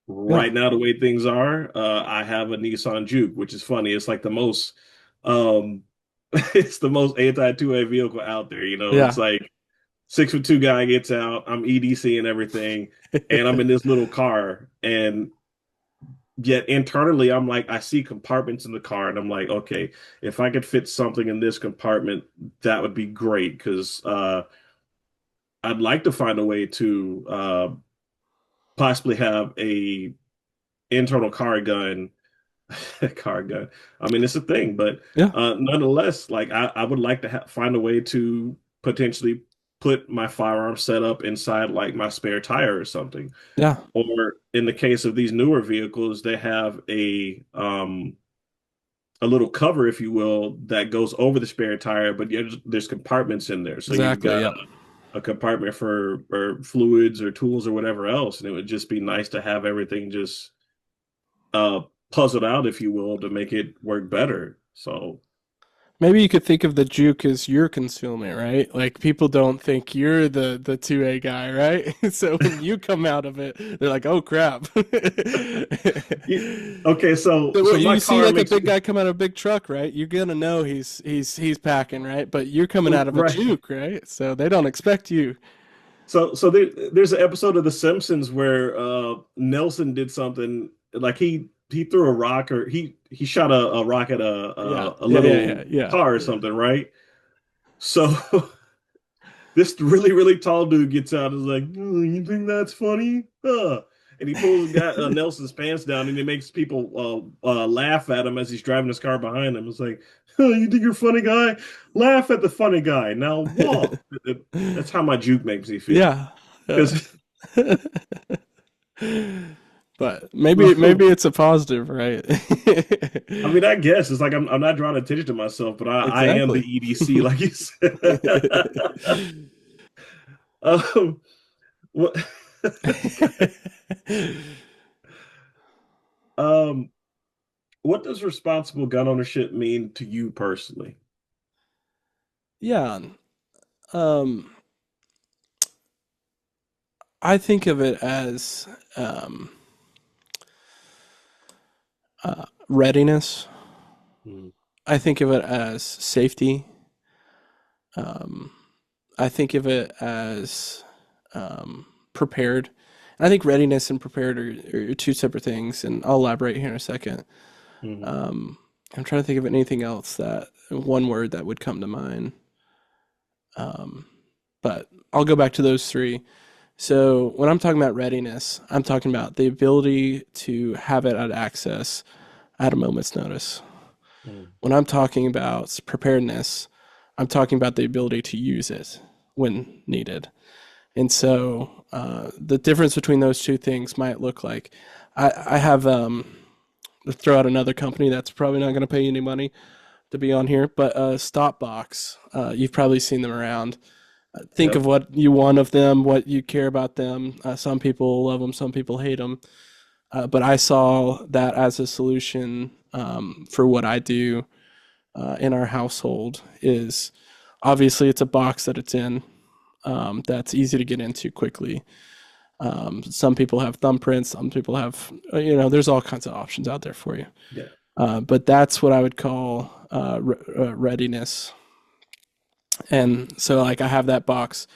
Yeah. Right now, the way things are, I have a Nissan Juke, which is funny. It's like the most, um, it's the most anti-2A vehicle out there. It's Yeah. like 6'2" guy gets out. I'm EDC and everything, and I'm in this little car, and yet internally, I'm like, I see compartments in the car, and I'm like, okay, if I could fit something in this compartment, that would be great because I'd like to find a way to possibly have a internal car gun. Car gun. I mean, it's a thing, but Yeah. nonetheless, like I would like to find a way to potentially put my firearm setup inside like my spare tire or something. Yeah. Or in the case of these newer vehicles, they have a little cover, if you will, that goes over the spare tire, but yeah, there's compartments in there. So you've Exactly. got Yep. a compartment for or fluids or tools or whatever else, and it would just be nice to have everything just uh puzzled out, if you will, to make it work better. So Maybe you could think of the juke as your concealment, right? Like people don't think you're the 2A guy, right? So when you come out of it, they're like, "Oh crap." okay, so So so what, my you see car like a makes big guy come out of a big truck, right? You're gonna know he's packing, right? But you're coming out of a right. juke, right? So they don't expect you. So there's an episode of The Simpsons where Nelson did something like he threw a rock or he shot a rock at Yeah, a yeah, yeah, little yeah, yeah. car or something, right? So this really, really tall dude gets out and is like, "Oh, you think that's funny? Huh." And he pulls Nelson's pants down and he makes people laugh at him as he's driving his car behind him. It's like, "Oh, you think you're a funny guy? Laugh at the funny guy. Now walk." That's how my juke makes me feel. Yeah. Yeah. Because But maybe it's a positive, right? I mean, I guess it's like I'm not drawing attention to myself, but I am the Exactly. EDC, like you said. um, what, um, what does responsible gun ownership mean to you personally? Yeah. Um, I think of it as readiness. Mm, I think of it as safety. Um, I think of it as prepared. And I think readiness and prepared are two separate things, and I'll elaborate here in a second. mm, Um, I'm trying to think of anything else that one word that would come to mind. Um, but I'll go back to those three. So when I'm talking about readiness, I'm talking about the ability to have it at access at a moment's notice. mm. When I'm talking about preparedness, I'm talking about the ability to use it when needed. And so the difference between those two things might look like I have to throw out another company that's probably not going to pay you any money to be on here, but Stopbox. You've probably seen them around. Think of Yep. what you want of them, what you care about them. Some people love them, some people hate them. But I saw that as a solution for what I do in our household. Is obviously it's a box that it's in that's easy to get into quickly. Some people have thumbprints, some people have, there's all kinds of options out there for you. Yeah. But that's what I would call readiness. And so, like, I have that box.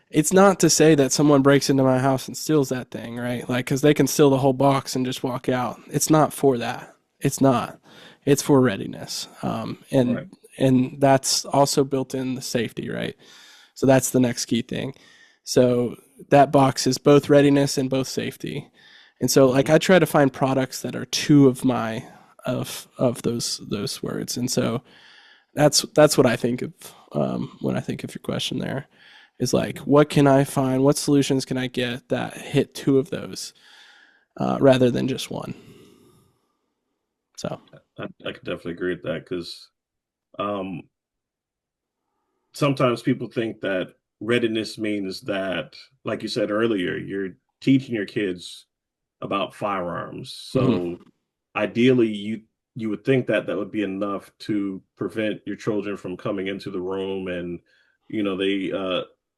It's not to say that someone breaks into my house and steals that thing, right? Like, because they can steal the whole box and just walk out. It's not for that. It's not. It's for readiness. And Right. and that's also built in the safety, right? So that's the next key thing. So that box is both readiness and both safety. And so like Mhm. I try to find products that are two of my of those words. And so that's what I think of when I think of your question there is like what can I find, what solutions can I get that hit two of those rather than just one. So I could definitely agree with that because um, sometimes people think that readiness means that, like you said earlier, you're teaching your kids about firearms. mhm, So ideally, you would think that that would be enough to prevent your children from coming into the room and they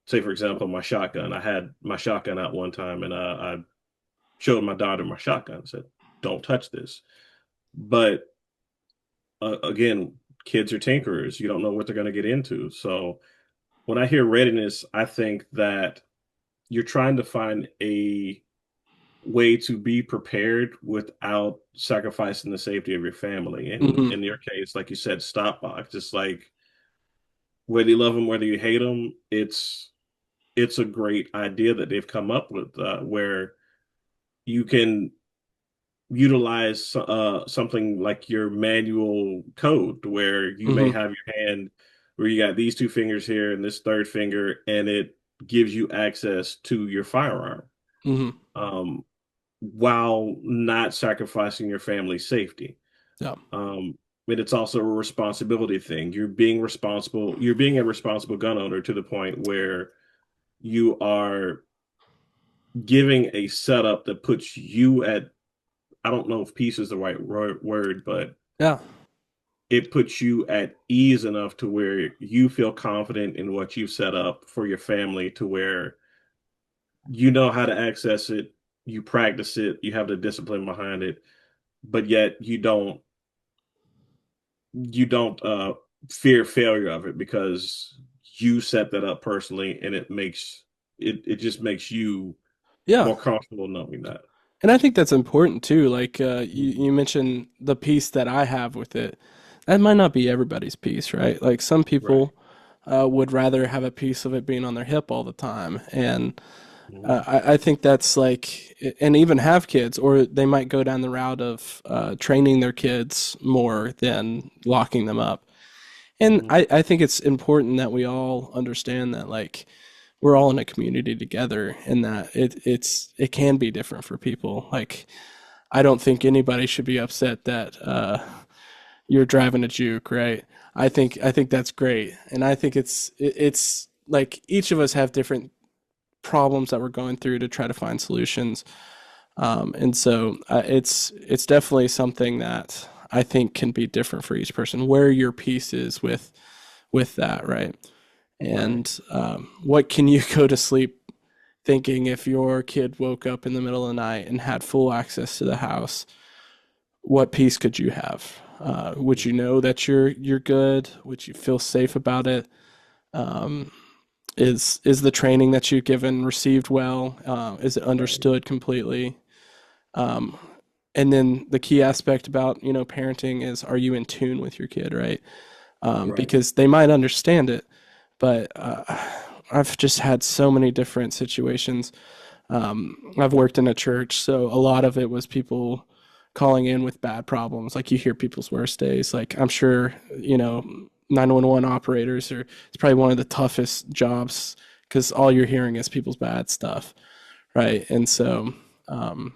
say for example my shotgun. I had my shotgun out one time and I showed my daughter my shotgun. Said, "Don't touch this." But again, kids are tinkerers. You don't know what they're going to get into. So when I hear readiness, I think that you're trying to find a way to be prepared without sacrificing the safety of your family. And mhm, in your case, like you said, stop box. It's like whether you love them, whether you hate them, it's a great idea that they've come up with where you can utilize something like your manual code where you may mhm, have your hand where you got these two fingers here and this third finger, and it gives you access to your firearm mhm. um, while not sacrificing your family's safety. Yeah. Um, and it's also a responsibility thing. You're being responsible. You're being a responsible gun owner to the point where you are giving a setup that puts you at, I don't know if peace is the right word, but Yeah. it puts you at ease enough to where you feel confident in what you've set up for your family to where you know how to access it, you practice it, you have the discipline behind it, but yet you don't fear failure of it because you set that up personally and it just makes you Yeah. more comfortable knowing that. And I think that's important too. Like Mhm. you mentioned the piece that I have with it. That might not be everybody's piece, right? Like some Right. people would rather have a piece of it being on their hip all the time. And Mhm. I think that's like, and even have kids, or they might go down the route of training their kids more than locking them up. And Mhm. I think it's important that we all understand that, like, we're all in a community together and that it can be different for people. Like, I don't think anybody should be upset that you're driving a juke, right? I think that's great, and I think it's like each of us have different problems that we're going through to try to find solutions, and so it's definitely something that I think can be different for each person. Where your piece is with that, right? Right. And what can you go to sleep thinking if your kid woke up in the middle of the night and had full access to the house? What peace could you have? Would you know that you're good? Would you feel safe about it? Um, is the training that you've given received well? Is it Right. understood completely? Um, and then the key aspect about parenting is, are you in tune with your kid, right? Right. Because they might understand it, but I've just had so many different situations. I've worked in a church, so a lot of it was people calling in with bad problems. Like you hear people's worst days. Like I'm sure 911 operators are. It's probably one of the toughest jobs because all you're hearing is people's bad stuff, right? And so um,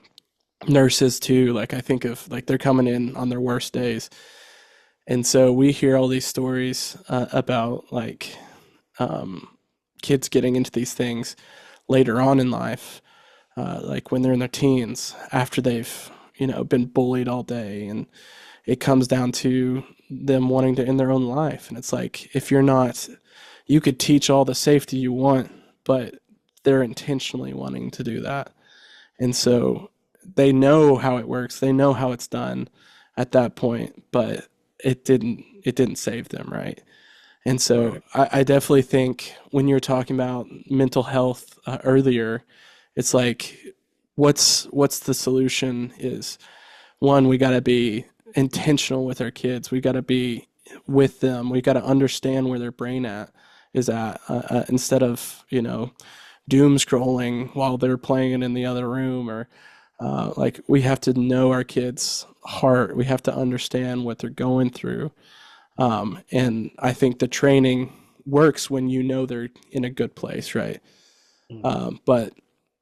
nurses too. Like I think of like they're coming in on their worst days, and so we hear all these stories about like um, kids getting into these things later on in life, like when they're in their teens, after they've been bullied all day, and it comes down to them wanting to end their own life. And it's like if you're not, you could teach all the safety you want, but they're intentionally wanting to do that, and so they know how it works, they know how it's done at that point, but it didn't save them, right? And so Right. I definitely think when you're talking about mental health earlier, it's like what's the solution is one, we got to be intentional with our kids. We got to be with them. We got to understand where their brain is at, instead of, doom scrolling while they're playing it in the other room, or like, we have to know our kids' heart. We have to understand what they're going through. And I think the training works when you know they're in a good place, right? Mhm. But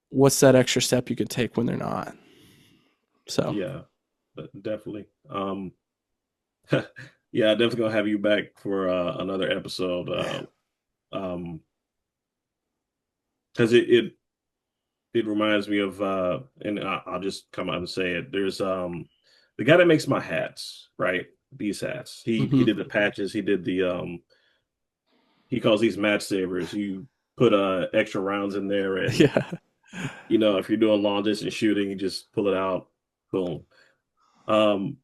what's that extra step you could take when they're not? So, Yeah, but definitely. Yeah, definitely gonna have you back for another episode. Um, because it reminds me of and I'll just come out and say it. There's the guy that makes my hats, right? These hats. He mhm. did the patches. He did the he calls these match savers. You put extra rounds in there, and Yeah. if you're doing long distance shooting, you just pull it out, boom. Um,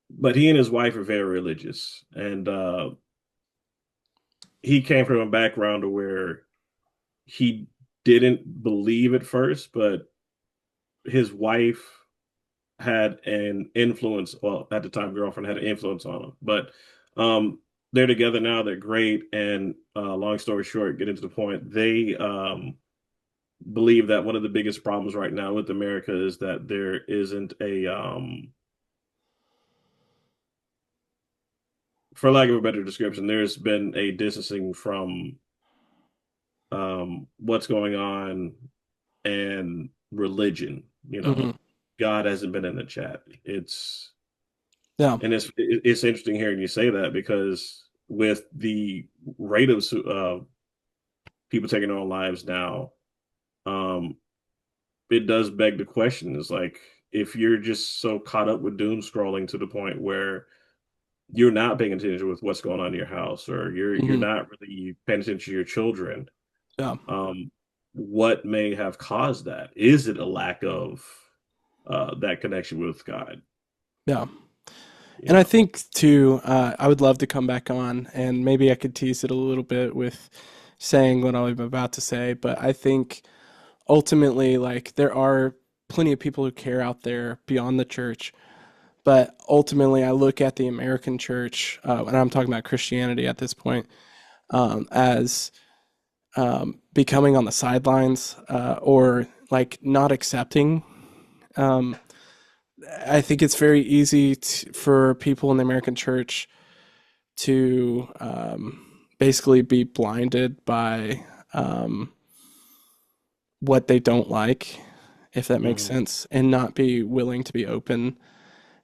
but he and his wife are very religious, and he came from a background to where he didn't believe at first, but his wife had an influence. Well, at the time, girlfriend had an influence on him. But they're together now. They're great. And long story short, getting to the point, they believe that one of the biggest problems right now with America is that there isn't a, for lack of a better description, there's been a distancing from what's going on and religion. Mhm. God hasn't been in the chat. It's Yeah. And it's interesting hearing you say that because with the rate of people taking their own lives now, um, it does beg the question: is like if you're just so caught up with doom scrolling to the point where you're not paying attention with what's going on in your house, or you're Mhm. not really paying attention to your children, Yeah. um, what may have caused that? Is it a lack of that connection with God? Yeah. You And I know? think too, I would love to come back on, and maybe I could tease it a little bit with saying what I'm about to say. But I think ultimately, like, there are plenty of people who care out there beyond the church. But ultimately, I look at the American church, and I'm talking about Christianity at this point, as becoming on the sidelines, or like not accepting. Um, I think it's very easy for people in the American church to, basically be blinded by, what they don't like, if that makes Mhm. sense, and not be willing to be open.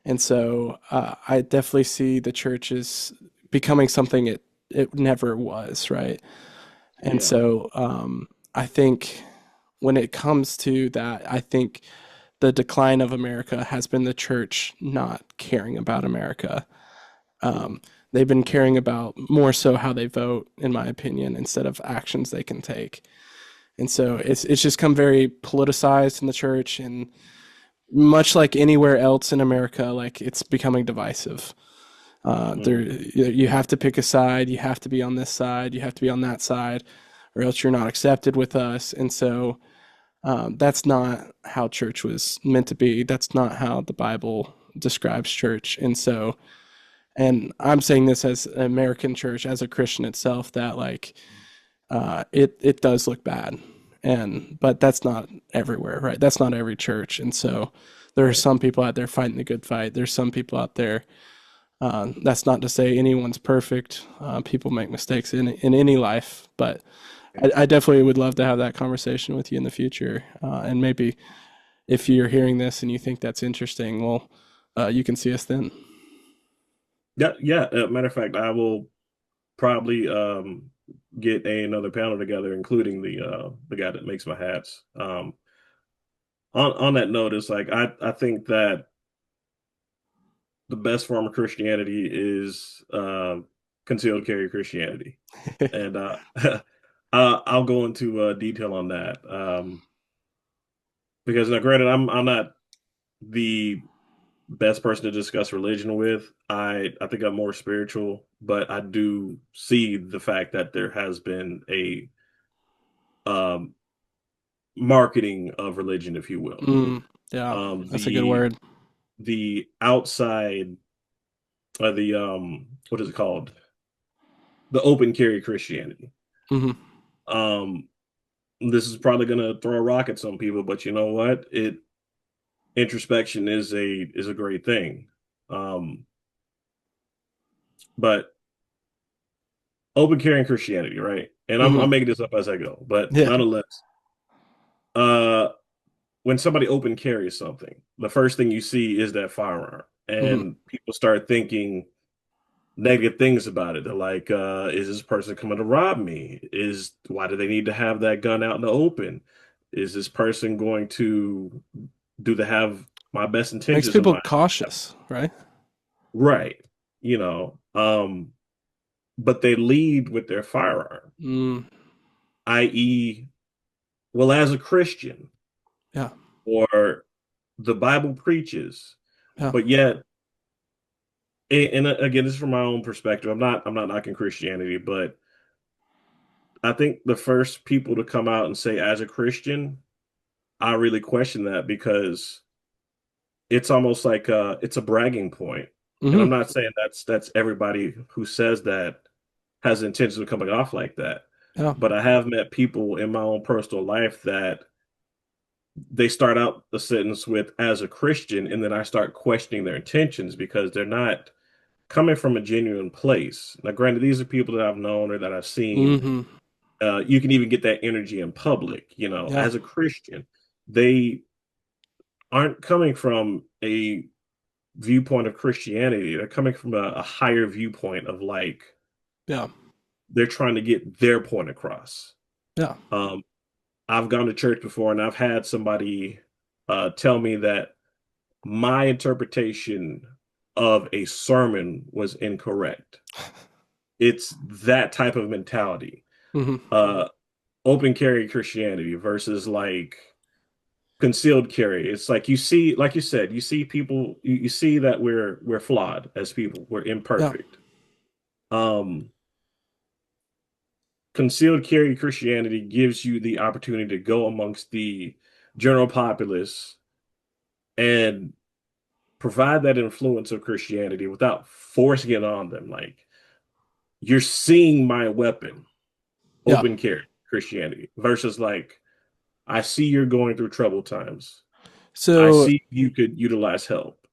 And so, I definitely see the church as becoming something it never was, right? And Yeah. so, I think when it comes to that, I think the decline of America has been the church not caring about America. Mhm. Um, they've been caring about more so how they vote, in my opinion, instead of actions they can take. And so it's just come very politicized in the church, and much like anywhere else in America, like, it's becoming divisive. There, Mhm. you have to pick a side. You have to be on this side. You have to be on that side, or else you're not accepted with us. And so, that's not how church was meant to be. That's not how the Bible describes church. And so, and I'm saying this as an American church, as a Christian itself, that, like, it does look bad, and but that's not everywhere, right? That's not every church. And so there are Right. some people out there fighting the good fight. There's some people out there. That's not to say anyone's perfect. People make mistakes in any life, but I definitely would love to have that conversation with you in the future. And maybe if you're hearing this and you think that's interesting, well, you can see us then. Yeah, yeah. Matter of fact, I will probably get another panel together, including the guy that makes my hats. On that note, it's like I think that the best form of Christianity is concealed carry Christianity, and I'll go into detail on that because now, granted, I'm not the best person to discuss religion with. I think I'm more spiritual, but I do see the fact that there has been a um, marketing of religion, if you will. Mm, yeah, Um, that's a good the word. the outside the what is it called? The open carry Christianity. Hmm. Um, this is probably gonna throw a rock at some people, but you know what? It introspection is a great thing. Um, but open carrying Christianity, right? And I'm Hmm. making this up as I go, but Yeah. nonetheless, uh, when somebody open carries something, the first thing you see is that firearm, Hmm. and people start thinking negative things about it. They're like, is this person coming to rob me? Is why do they need to have that gun out in the open? Is this person going to do they have my best Makes intentions in people mind? cautious, right? Right. You know, but they lead with their firearm, Mm. i.e., well, as a Christian, Yeah. or the Bible preaches, Yeah. but yet, and again, this is from my own perspective. I'm not knocking Christianity, but I think the first people to come out and say, as a Christian, I really question that because it's almost like it's a bragging point. And I'm Hmm. not saying that's everybody who says that has the intention of coming off like that. Yeah. But I have met people in my own personal life that they start out the sentence with as a Christian, and then I start questioning their intentions because they're not coming from a genuine place. Now, granted, these are people that I've known or that I've seen. Hmm. You can even get that energy in public, you know, Yeah. as a Christian. They aren't coming from a viewpoint of Christianity. They're coming from a higher viewpoint of like Yeah. they're trying to get their point across. Yeah. Um, I've gone to church before and I've had somebody tell me that my interpretation of a sermon was incorrect. It's that type of mentality. Hmm. Uh, open carry Christianity versus like concealed carry. It's like you see, like you said, you see people, you see that we're flawed as people, we're Yeah. imperfect. Um, concealed carry Christianity gives you the opportunity to go amongst the general populace and provide that influence of Christianity without forcing it on them. Like you're seeing my weapon, Yeah. open carry Christianity, versus like I see you're going through troubled times. I So see you could utilize help,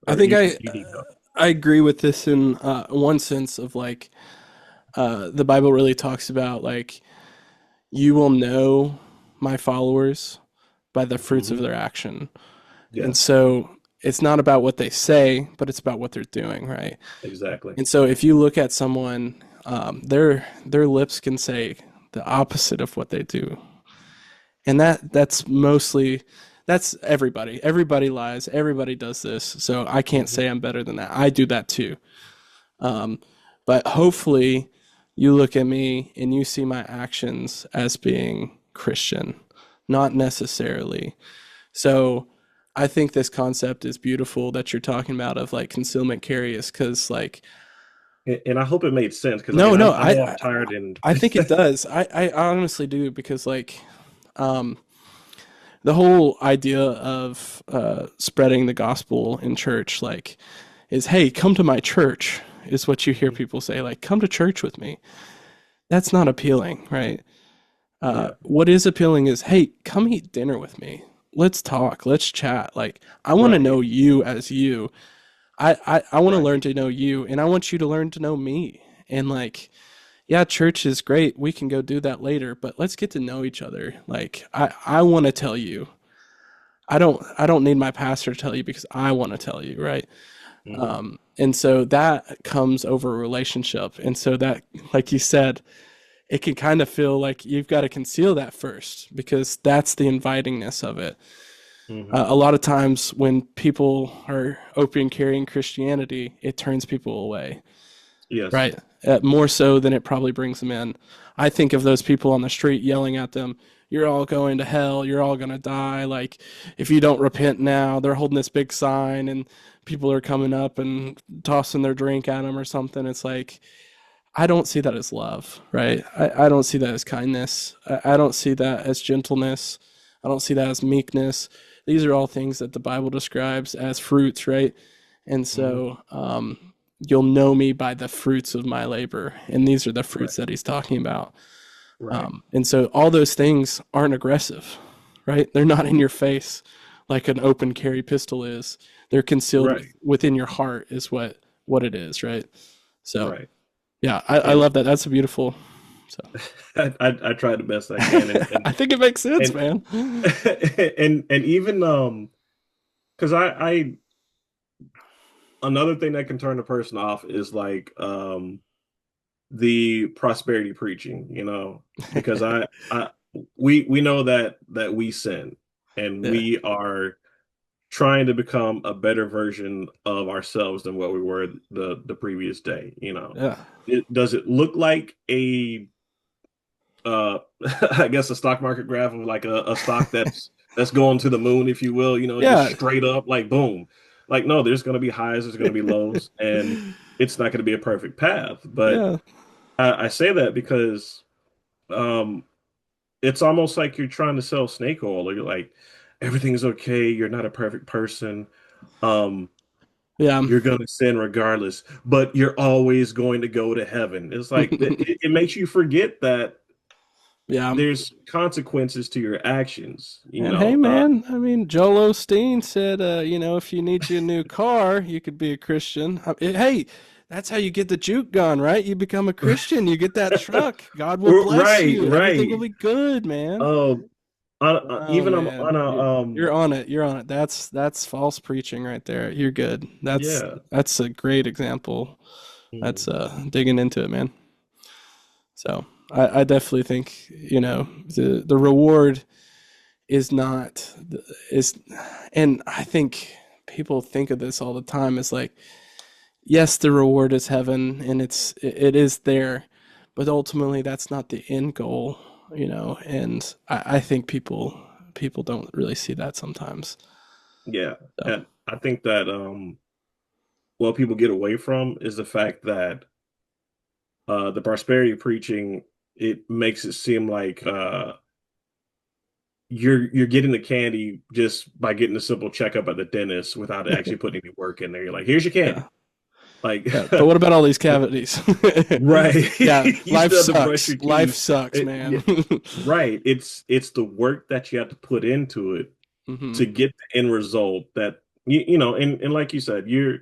I or think you need help. I agree with this in one sense of like the Bible really talks about like you will know my followers by the fruits of Hmm. their action. And Yes, so it's not about what they say, but it's about what they're doing, right? exactly. And so if you look at someone, their lips can say the opposite of what they do, and that's mostly that's everybody. Everybody lies. Everybody does this. So I can't Hmm. say I'm better than that. I do that too. Um, but hopefully, you look at me and you see my actions as being Christian, not necessarily. So I think this concept is beautiful that you're talking about of like concealment carry is because like And I hope it made sense because I no mean no I know I'm tired and I think it does. I honestly do because like um the whole idea of spreading the gospel in church like is hey come to my church is what you hear people say like come to church with me. That's not appealing, right? yeah, What is appealing is hey come eat dinner with me. Let's talk. Let's chat. Like I want to right, know you as you. I want to right. learn to know you and I want you to learn to know me. And like, yeah, church is great. We can go do that later, but let's get to know each other. Like I want to tell you. I don't need my pastor to tell you because I want to tell you, right? Hmm. And so that comes over a relationship. And so that like you said, it can kind of feel like you've got to conceal that first because that's the invitingness of it. Hmm. A lot of times when people are open carrying Christianity, it turns people away, Yes. right? More so than it probably brings them in. I think of those people on the street yelling at them, "You're all going to hell. You're all going to die." Like, if you don't repent now, they're holding this big sign and people are coming up and tossing their drink at them or something. It's like, I don't see that as love, right? I don't see that as kindness. I don't see that as gentleness. I don't see that as meekness. These are all things that the Bible describes as fruits, right? And Hmm. so you'll know me by the fruits of my labor, and these are the Right. fruits that he's talking about. Right. And so all those things aren't aggressive, right? They're not in your face like an open carry pistol is. They're concealed Right. within your heart, is what it is, right? So Right. yeah, I And love that. That's a beautiful. So I try the best I can, I think it makes sense, and man. and even because I another thing that can turn a person off is like the prosperity preaching, because I we know that we sin, and Yeah, we are trying to become a better version of ourselves than what we were the previous day. yeah. Does it look like a uh I guess a stock market graph of like a stock that's going to the moon, if you will, just Yeah. straight up like boom. Like no, there's gonna be highs, there's gonna be lows, and it's not gonna be a perfect path. But Yeah. I say that because um it's almost like you're trying to sell snake oil, or you're like, everything's okay, you're not a perfect person. Um Yeah. you're gonna sin regardless, but you're always going to go to heaven. It's like it makes you forget that Yeah. there's consequences to your actions. And hey, man, I mean, Joel Osteen said, if you need you a new car, you could be a Christian. Hey, that's how you get the juke gun, right? You become a Christian, you get that truck. God will bless Right, you. Everything will right. be good, man. Um, Oh even on man, a you're on it. You're on it. That's false preaching right there. You're good. yeah. That's a great example. That's Mm. digging into it, man. So I definitely think the reward is not is, and I think people think of this all the time as like, yes, the reward is heaven, and it is there, but ultimately that's not the end goal, and I think people don't really see that sometimes. Yeah. So And I think that what people get away from is the fact that the prosperity preaching, it makes it seem like you're getting the candy just by getting a simple checkup at the dentist without actually putting any work in there. You're like, here's your yeah, candy. Like, yeah. But what about all these cavities? right. Yeah, You life still have to brush sucks. your Life teeth. sucks, Yeah, man. right. It's the work that you have to put into it Hmm. to get the end result that and like you said, you're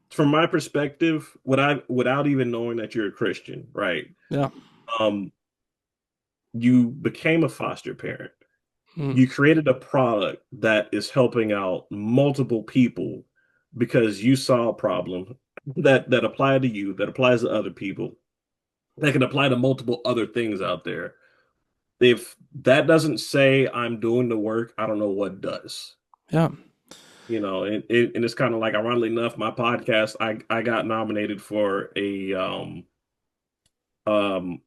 from my perspective, without even knowing that you're a Christian, right? Yeah. Um, you became a foster parent. Mm. You created a product that is helping out multiple people because you saw a problem that applied to you, that applies to other people, that can apply to multiple other things out there. If that doesn't say I'm doing the work, I don't know what does. Yeah. And it's kind of like, ironically enough, my podcast, I got nominated for um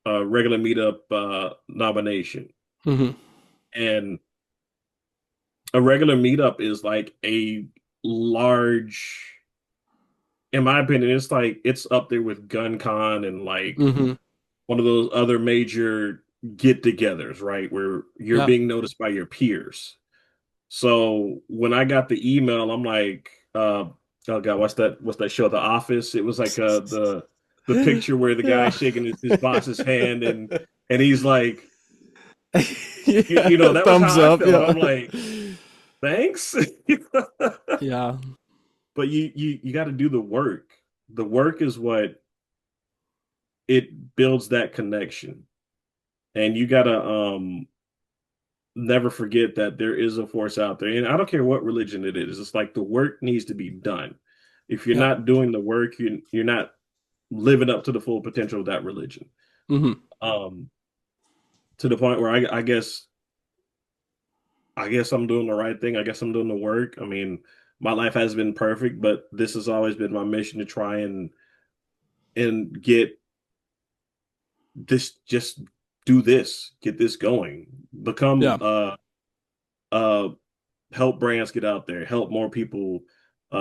a regular meetup nomination. Hmm. And a regular meetup is like a large, in my opinion, it's up there with Gun Con and like Hmm. one of those other major get-togethers, right? Where you're Yeah. being noticed by your peers. So when I got the email, I'm like, oh God, what's that show, The Office? It was like the picture where the guy's Yeah. shaking his boss's hand, and he's like, Yeah. that was Thumbs how I up. felt. Yeah. I'm like, thanks. Yeah. But you got to do the work. The work is what it builds that connection. And you got to never forget that there is a force out there. And I don't care what religion it is. It's like the work needs to be done. If you're Yeah. not doing the work, you're not living up to the full potential of that religion. Hmm. Um, to the point where I guess I'm doing the right thing. I guess I'm doing the work. I mean, my life has been perfect, but this has always been my mission to try and get this, just do this, get this going, become Yeah. uh help brands get out there, help more people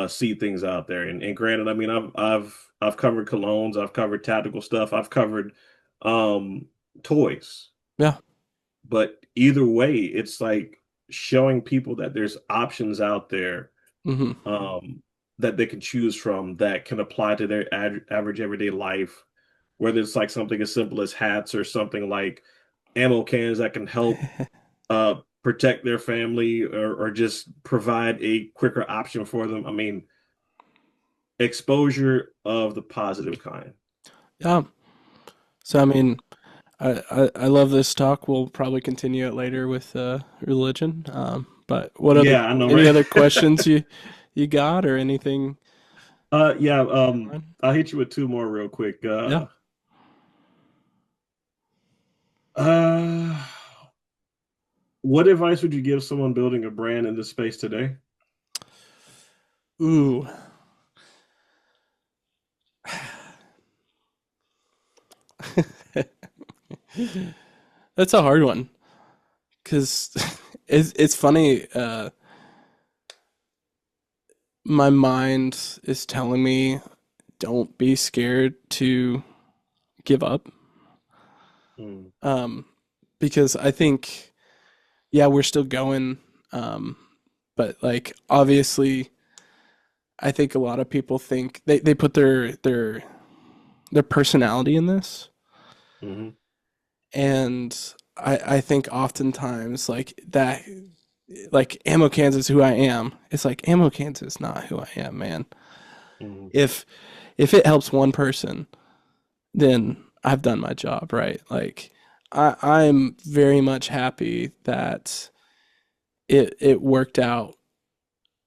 see things out there. And granted, I mean, I've covered colognes, I've covered tactical stuff, I've covered um toys, Yeah. but either way, it's like showing people that there's options out there Hmm. um that they can choose from that can apply to their average everyday life, whether it's like something as simple as hats or something like ammo cans that can help protect their family or just provide a quicker option for them. I mean, exposure of the positive kind. Yeah. So I mean, I love this talk. We'll probably continue it later with religion. But what other Yeah, I know, any right? other questions you got or anything? Yeah, Fine? I'll hit you with two more real quick. Yeah. Uh, what advice would you give someone building a brand in this space today? Ooh. That's a hard one because it's funny. My mind is telling me don't be scared to give up. Mm, Um, because I think, yeah, we're still going. Um, but like obviously, I think a lot of people think they put their personality in this, hmm and I think oftentimes like that, like Ammo Kansas is who I am. It's like Ammo Kansas is not who I am, man. hmm If if it helps one person, then I've done my job, right? Like I'm very much happy that it worked out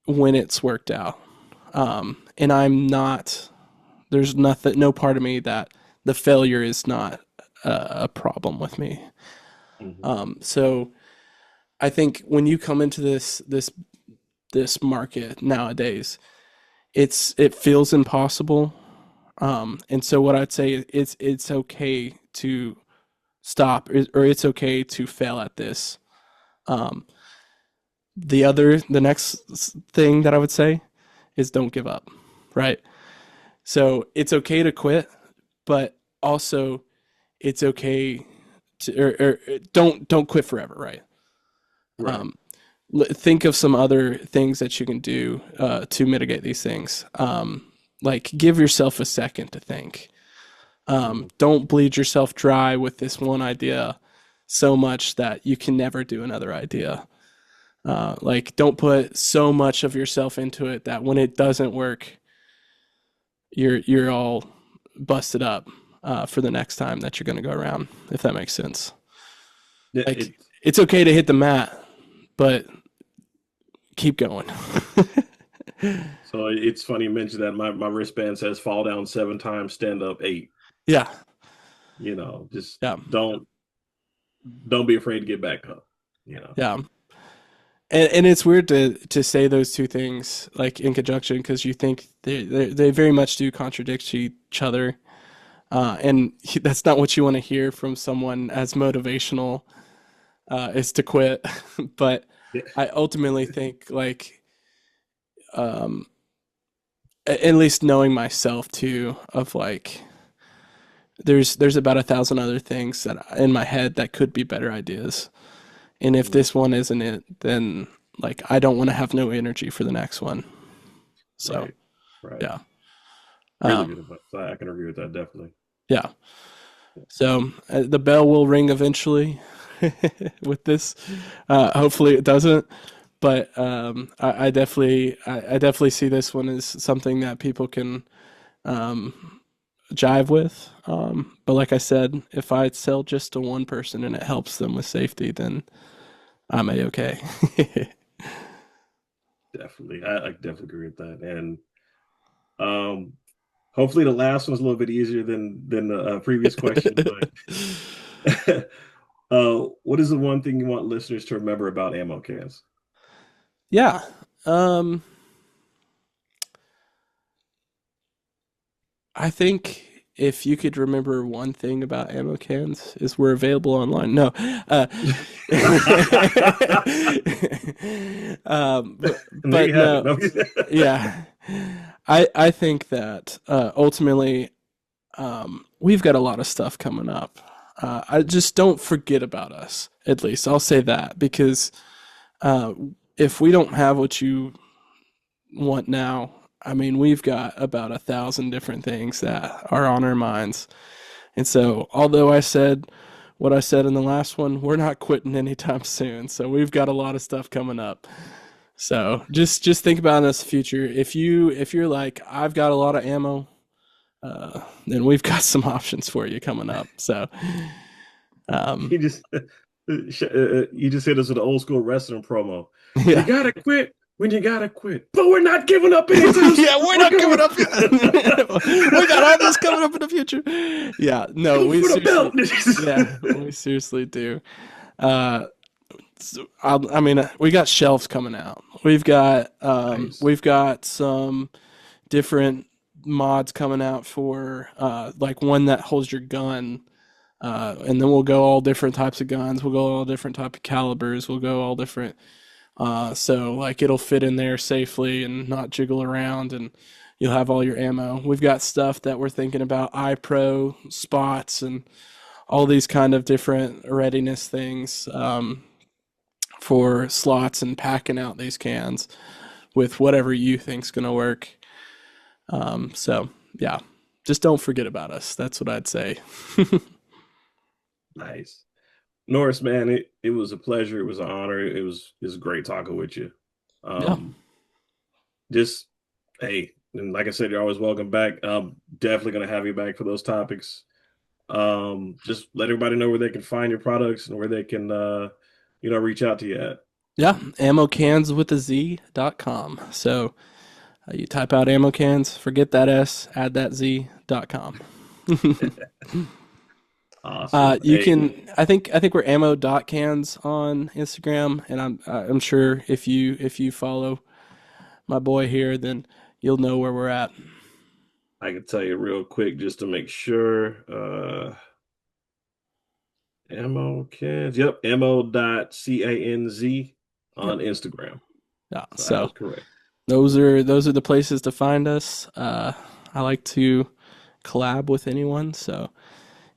when it's worked out. And I'm not, there's nothing, no part of me that the failure is not a problem with me. hmm So I think when you come into this market nowadays, it feels impossible. And so what I'd say is it's okay to stop or it's okay to fail at this. Um, the next thing that I would say is don't give up, right? So it's okay to quit, but also it's okay to or don't quit forever, right? Right. Um, think of some other things that you can do to mitigate these things. Like give yourself a second to think. hmm Don't bleed yourself dry with this one idea so much that you can never do another idea. Like don't put so much of yourself into it that when it doesn't work, you're all busted up for the next time that you're going to go around. If that makes sense. Yeah, Like it's okay to hit the mat, but keep going. so it's funny you mentioned that my wristband says fall down 7 times, stand up 8. Yeah, Just yeah, don't be afraid to get back up. You know. yeah. And it's weird to say those two things like in conjunction because you think they very much do contradict each other, and that's not what you want to hear from someone as motivational is to quit. But Yeah. I ultimately think like um, at least knowing myself too of like there's about 1,000 other things that in my head that could be better ideas. And if Mm, this one isn't it, then like I don't want to have no energy for the next one. So right. Right. yeah, Really good um, advice. I can agree with that definitely. yeah. So the bell will ring eventually with this. Hopefully it doesn't, but I definitely see this one as something that people can um, jive with. But like I said, if I sell just to one person and it helps them with safety, then I'm a okay. Definitely. I definitely agree with that. And um hopefully the last one's a little bit easier than the previous question, but what is the one thing you want listeners to remember about ammo cans? Yeah. Um, I think if you could remember one thing about ammo cans is we're available online. No. Uh, There but you have it. no. No. Yeah. I think that ultimately we've got a lot of stuff coming up. I just don't forget about us. At least I'll say that because uh, if we don't have what you want now, I mean, we've got about 1,000 different things that are on our minds. And so, although I said what I said in the last one, we're not quitting anytime soon. So we've got a lot of stuff coming up. So just think about in this future. If you're like, I've got a lot of ammo, then we've got some options for you coming up. So You just hit us with an old school wrestling promo. yeah. You gotta quit when you gotta quit, but we're not giving up anytime. Yeah, we're not giving up. We got all this coming up in the future. Yeah, no, we seriously do. I mean, we got shelves coming out. We've got Nice. we've got some different mods coming out for like one that holds your gun, and then we'll go all different types of guns. We'll go all different type of calibers. We'll go all different. So like it'll fit in there safely and not jiggle around, and you'll have all your ammo. We've got stuff that we're thinking about, iPro spots and all these kind of different readiness things for slots and packing out these cans with whatever you think's gonna work. So yeah, just don't forget about us. That's what I'd say. Nice. Norris, man, it was a pleasure. It was an honor. It was great talking with you. Yeah. Just, hey, and like I said, you're always welcome back. I'm definitely going to have you back for those topics. Just let everybody know where they can find your products and where they can, reach out to you at. Yeah, ammocanswithaz.com. So you type out ammo cans, forget that S, add that Z.com. Awesome. I think we're ammo.cans on Instagram, and I'm sure if you follow my boy here, then you'll know where we're at. I can tell you real quick just to make sure. Ammo cans. Yep, ammo.canz on Instagram. Yeah, So that was correct. those are the places to find us. I like to collab with anyone, so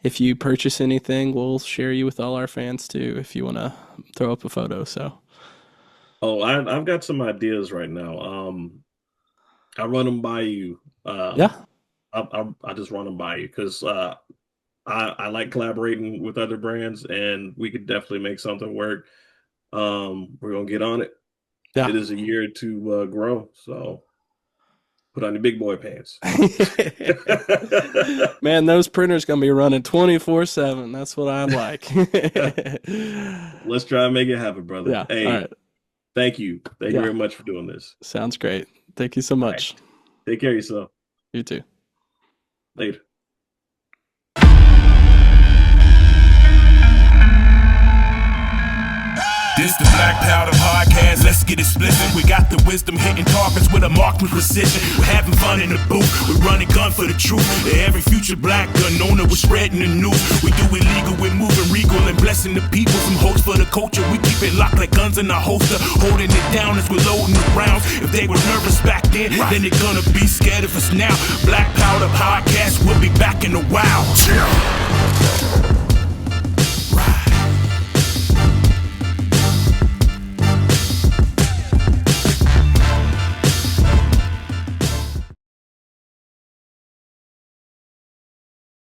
if you purchase anything, we'll share you with all our fans too if you want to throw up a photo. So I've got some ideas right now. I'll run them by you. yeah, I just run them by you because I like collaborating with other brands, and we could definitely make something work. We're gonna get on it. yeah. It is a year to grow, so put on your big boy pants. Man, those printers gonna be running 24/7. That's what I like. Let's try and make it happen, brother. Yeah. Hey, All right. thank you. Thank you very much for doing this. Sounds great. Thank you so much. Right. Take care of yourself. You too. Later. This the Black Powder Podcast, let's get explicit. We got the wisdom hitting targets with a marksman precision. We're having fun in the booth, we're running gun for the truth. Every future black gun owner, we're spreading the news. We do illegal, we're moving regal and blessing the people. Some hopes for the culture, we keep it locked like guns in our holster. Holding it down as we're loading the rounds. If they were nervous back then they're gonna be scared of us now. Black Powder Podcast, we'll be back in a while.